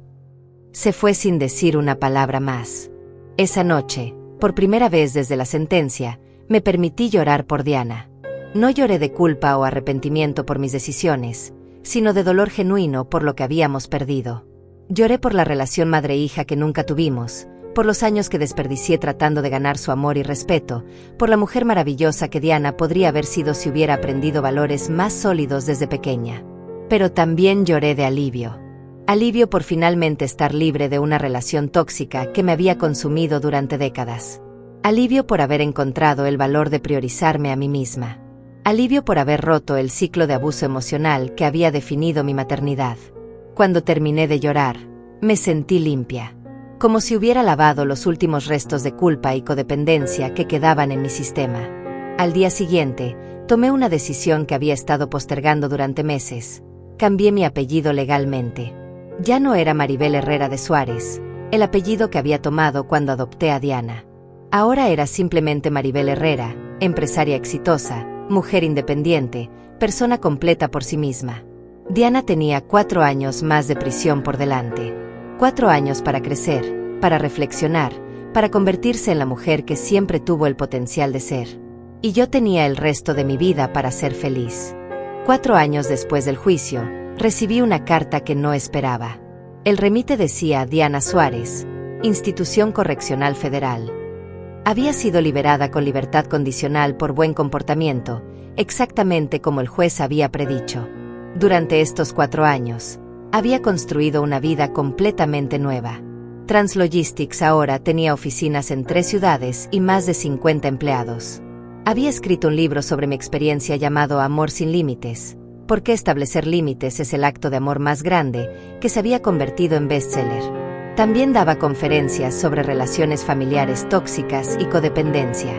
Se fue sin decir una palabra más. Esa noche, por primera vez desde la sentencia, me permití llorar por Diana. No lloré de culpa o arrepentimiento por mis decisiones, sino de dolor genuino por lo que habíamos perdido. Lloré por la relación madre-hija que nunca tuvimos, por los años que desperdicié tratando de ganar su amor y respeto, por la mujer maravillosa que Diana podría haber sido si hubiera aprendido valores más sólidos desde pequeña. Pero también lloré de alivio. Alivio por finalmente estar libre de una relación tóxica que me había consumido durante décadas. Alivio por haber encontrado el valor de priorizarme a mí misma. Alivio por haber roto el ciclo de abuso emocional que había definido mi maternidad. Cuando terminé de llorar, me sentí limpia. Como si hubiera lavado los últimos restos de culpa y codependencia que quedaban en mi sistema. Al día siguiente, tomé una decisión que había estado postergando durante meses. Cambié mi apellido legalmente. Ya no era Maribel Herrera de Suárez, el apellido que había tomado cuando adopté a Diana. Ahora era simplemente Maribel Herrera, empresaria exitosa, mujer independiente, persona completa por sí misma. Diana tenía 4 años más de prisión por delante. 4 años para crecer, para reflexionar, para convertirse en la mujer que siempre tuvo el potencial de ser. Y yo tenía el resto de mi vida para ser feliz. 4 años después del juicio, recibí una carta que no esperaba. El remite decía Diana Suárez, Institución Correccional Federal. Había sido liberada con libertad condicional por buen comportamiento, exactamente como el juez había predicho. Durante estos 4 años, había construido una vida completamente nueva. Translogistics ahora tenía oficinas en 3 ciudades y más de 50 empleados. Había escrito un libro sobre mi experiencia llamado Amor sin límites, ¿por qué establecer límites es el acto de amor más grande?, que se había convertido en bestseller. También daba conferencias sobre relaciones familiares tóxicas y codependencia.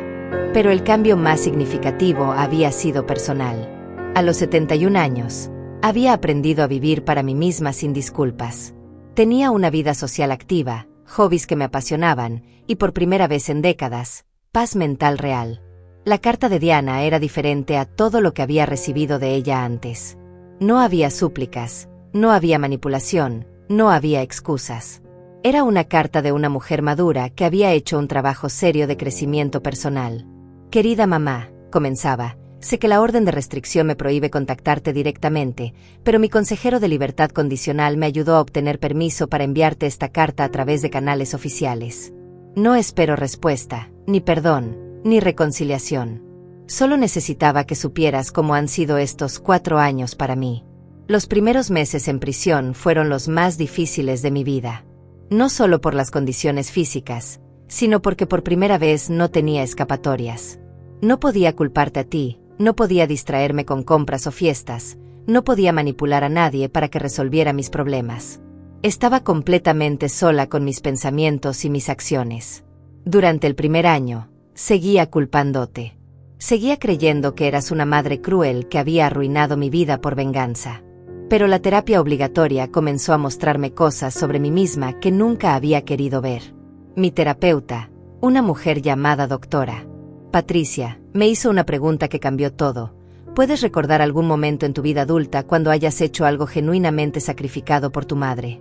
Pero el cambio más significativo había sido personal. A los 71 años, había aprendido a vivir para mí misma sin disculpas. Tenía una vida social activa, hobbies que me apasionaban, y por primera vez en décadas, paz mental real. La carta de Diana era diferente a todo lo que había recibido de ella antes. No había súplicas, No había manipulación, no había excusas. Era una carta de una mujer madura que había hecho un trabajo serio de crecimiento personal. Querida mamá, comenzaba, sé que la orden de restricción me prohíbe contactarte directamente, pero mi consejero de libertad condicional me ayudó a obtener permiso para enviarte esta carta a través de canales oficiales. No espero respuesta, ni perdón, ni reconciliación. Solo necesitaba que supieras cómo han sido estos 4 años para mí. Los primeros meses en prisión fueron los más difíciles de mi vida. No solo por las condiciones físicas, sino porque por primera vez no tenía escapatorias. No podía culparte a ti, no podía distraerme con compras o fiestas, no podía manipular a nadie para que resolviera mis problemas. Estaba completamente sola con mis pensamientos y mis acciones. Durante el primer año, seguía culpándote. Seguía creyendo que eras una madre cruel que había arruinado mi vida por venganza. Pero la terapia obligatoria comenzó a mostrarme cosas sobre mí misma que nunca había querido ver. Mi terapeuta, una mujer llamada doctora Patricia, me hizo una pregunta que cambió todo. ¿Puedes recordar algún momento en tu vida adulta cuando hayas hecho algo genuinamente sacrificado por tu madre?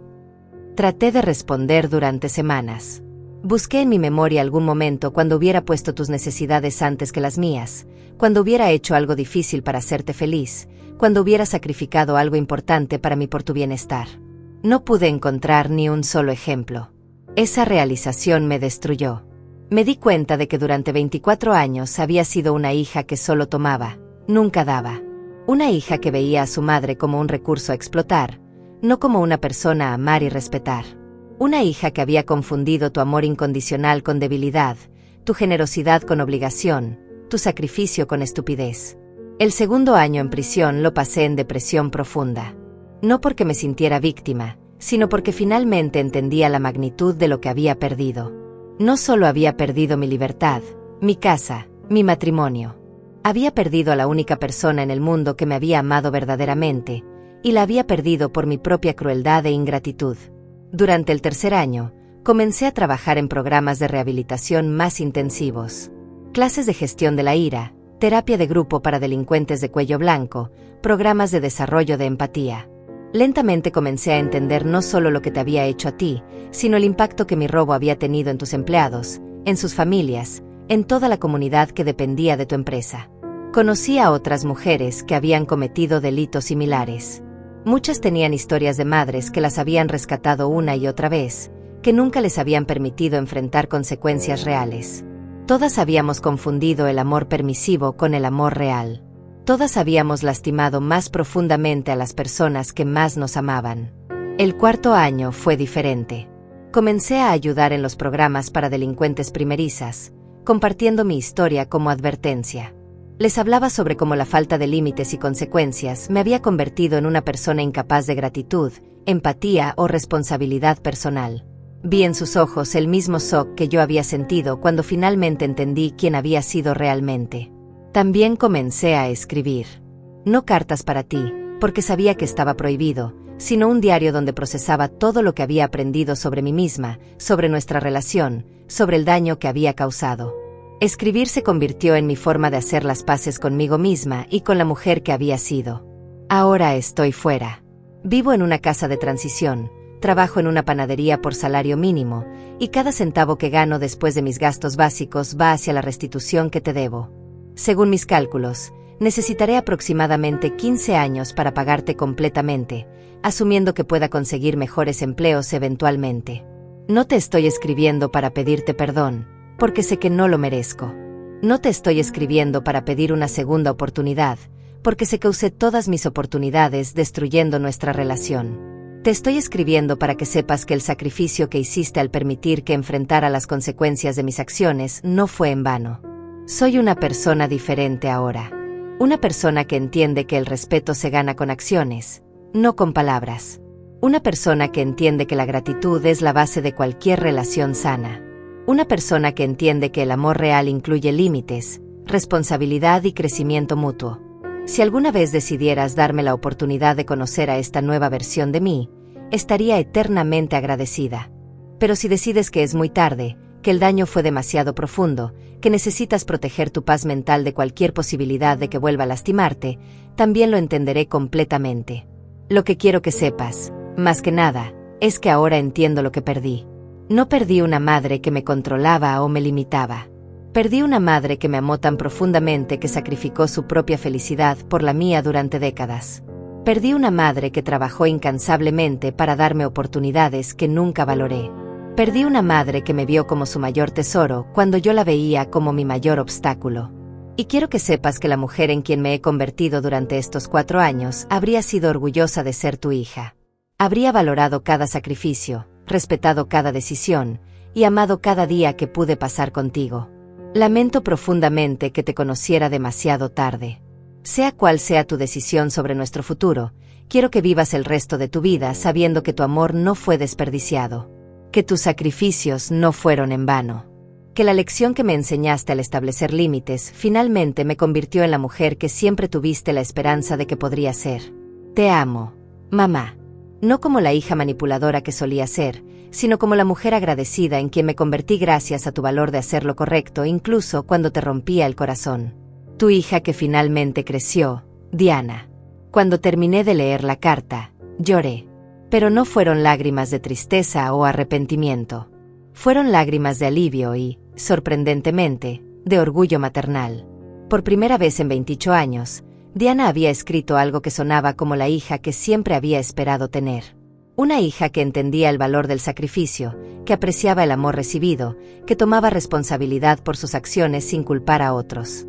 Traté de responder durante semanas. Busqué en mi memoria algún momento cuando hubiera puesto tus necesidades antes que las mías, cuando hubiera hecho algo difícil para hacerte feliz, cuando hubiera sacrificado algo importante para mí por tu bienestar. No pude encontrar ni un solo ejemplo. Esa realización me destruyó. Me di cuenta de que durante 24 años había sido una hija que solo tomaba, nunca daba. Una hija que veía a su madre como un recurso a explotar, no como una persona a amar y respetar. Una hija que había confundido tu amor incondicional con debilidad, tu generosidad con obligación, tu sacrificio con estupidez. El segundo año en prisión lo pasé en depresión profunda. No porque me sintiera víctima, sino porque finalmente entendía la magnitud de lo que había perdido. No solo había perdido mi libertad, mi casa, mi matrimonio. Había perdido a la única persona en el mundo que me había amado verdaderamente, y la había perdido por mi propia crueldad e ingratitud. Durante el tercer año, comencé a trabajar en programas de rehabilitación más intensivos. Clases de gestión de la ira, terapia de grupo para delincuentes de cuello blanco, programas de desarrollo de empatía. Lentamente comencé a entender no solo lo que te había hecho a ti, sino el impacto que mi robo había tenido en tus empleados, en sus familias, en toda la comunidad que dependía de tu empresa. Conocí a otras mujeres que habían cometido delitos similares. Muchas tenían historias de madres que las habían rescatado una y otra vez, que nunca les habían permitido enfrentar consecuencias reales. Todas habíamos confundido el amor permisivo con el amor real. Todas habíamos lastimado más profundamente a las personas que más nos amaban. El cuarto año fue diferente. Comencé a ayudar en los programas para delincuentes primerizas, compartiendo mi historia como advertencia. Les hablaba sobre cómo la falta de límites y consecuencias me había convertido en una persona incapaz de gratitud, empatía o responsabilidad personal. Vi en sus ojos el mismo shock que yo había sentido cuando finalmente entendí quién había sido realmente. También comencé a escribir. No cartas para ti, porque sabía que estaba prohibido, sino un diario donde procesaba todo lo que había aprendido sobre mí misma, sobre nuestra relación, sobre el daño que había causado. Escribir se convirtió en mi forma de hacer las paces conmigo misma y con la mujer que había sido. Ahora estoy fuera. Vivo en una casa de transición, trabajo en una panadería por salario mínimo, y cada centavo que gano después de mis gastos básicos va hacia la restitución que te debo. Según mis cálculos, necesitaré aproximadamente 15 años para pagarte completamente, asumiendo que pueda conseguir mejores empleos eventualmente. No te estoy escribiendo para pedirte perdón, porque sé que no lo merezco. No te estoy escribiendo para pedir una segunda oportunidad, porque sé que usé todas mis oportunidades destruyendo nuestra relación. Te estoy escribiendo para que sepas que el sacrificio que hiciste al permitir que enfrentara las consecuencias de mis acciones no fue en vano. Soy una persona diferente ahora. Una persona que entiende que el respeto se gana con acciones, no con palabras. Una persona que entiende que la gratitud es la base de cualquier relación sana. Una persona que entiende que el amor real incluye límites, responsabilidad y crecimiento mutuo. Si alguna vez decidieras darme la oportunidad de conocer a esta nueva versión de mí, estaría eternamente agradecida. Pero si decides que es muy tarde, que el daño fue demasiado profundo, que necesitas proteger tu paz mental de cualquier posibilidad de que vuelva a lastimarte, también lo entenderé completamente. Lo que quiero que sepas, más que nada, es que ahora entiendo lo que perdí. No perdí una madre que me controlaba o me limitaba. Perdí una madre que me amó tan profundamente que sacrificó su propia felicidad por la mía durante décadas. Perdí una madre que trabajó incansablemente para darme oportunidades que nunca valoré. Perdí una madre que me vio como su mayor tesoro cuando yo la veía como mi mayor obstáculo. Y quiero que sepas que la mujer en quien me he convertido durante estos 4 años habría sido orgullosa de ser tu hija. Habría valorado cada sacrificio, respetado cada decisión, y amado cada día que pude pasar contigo. Lamento profundamente que te conociera demasiado tarde. Sea cual sea tu decisión sobre nuestro futuro, quiero que vivas el resto de tu vida sabiendo que tu amor no fue desperdiciado, que tus sacrificios no fueron en vano, que la lección que me enseñaste al establecer límites finalmente me convirtió en la mujer que siempre tuviste la esperanza de que podría ser. Te amo, mamá. No como la hija manipuladora que solía ser, sino como la mujer agradecida en quien me convertí gracias a tu valor de hacer lo correcto incluso cuando te rompía el corazón. Tu hija que finalmente creció, Diana. Cuando terminé de leer la carta, lloré. Pero no fueron lágrimas de tristeza o arrepentimiento. Fueron lágrimas de alivio y, sorprendentemente, de orgullo maternal. Por primera vez en 28 años, Diana había escrito algo que sonaba como la hija que siempre había esperado tener. Una hija que entendía el valor del sacrificio, que apreciaba el amor recibido, que tomaba responsabilidad por sus acciones sin culpar a otros.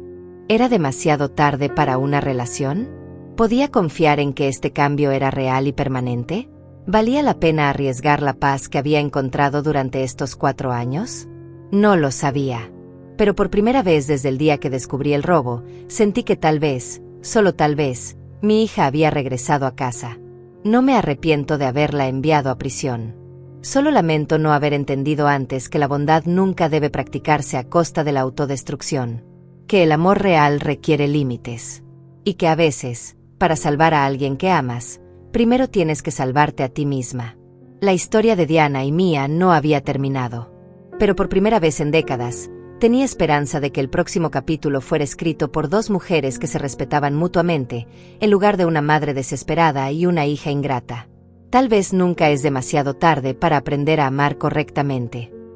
¿Era demasiado tarde para una relación? ¿Podía confiar en que este cambio era real y permanente? ¿Valía la pena arriesgar la paz que había encontrado durante estos 4 años? No lo sabía. Pero por primera vez desde el día que descubrí el robo, sentí que tal vez, solo tal vez, mi hija había regresado a casa. No me arrepiento de haberla enviado a prisión. Solo lamento no haber entendido antes que la bondad nunca debe practicarse a costa de la autodestrucción. Que el amor real requiere límites. Y que a veces, para salvar a alguien que amas, primero tienes que salvarte a ti misma. La historia de Diana y mía no había terminado. Pero por primera vez en décadas, tenía esperanza de que el próximo capítulo fuera escrito por 2 mujeres que se respetaban mutuamente, en lugar de una madre desesperada y una hija ingrata. Tal vez nunca es demasiado tarde para aprender a amar correctamente.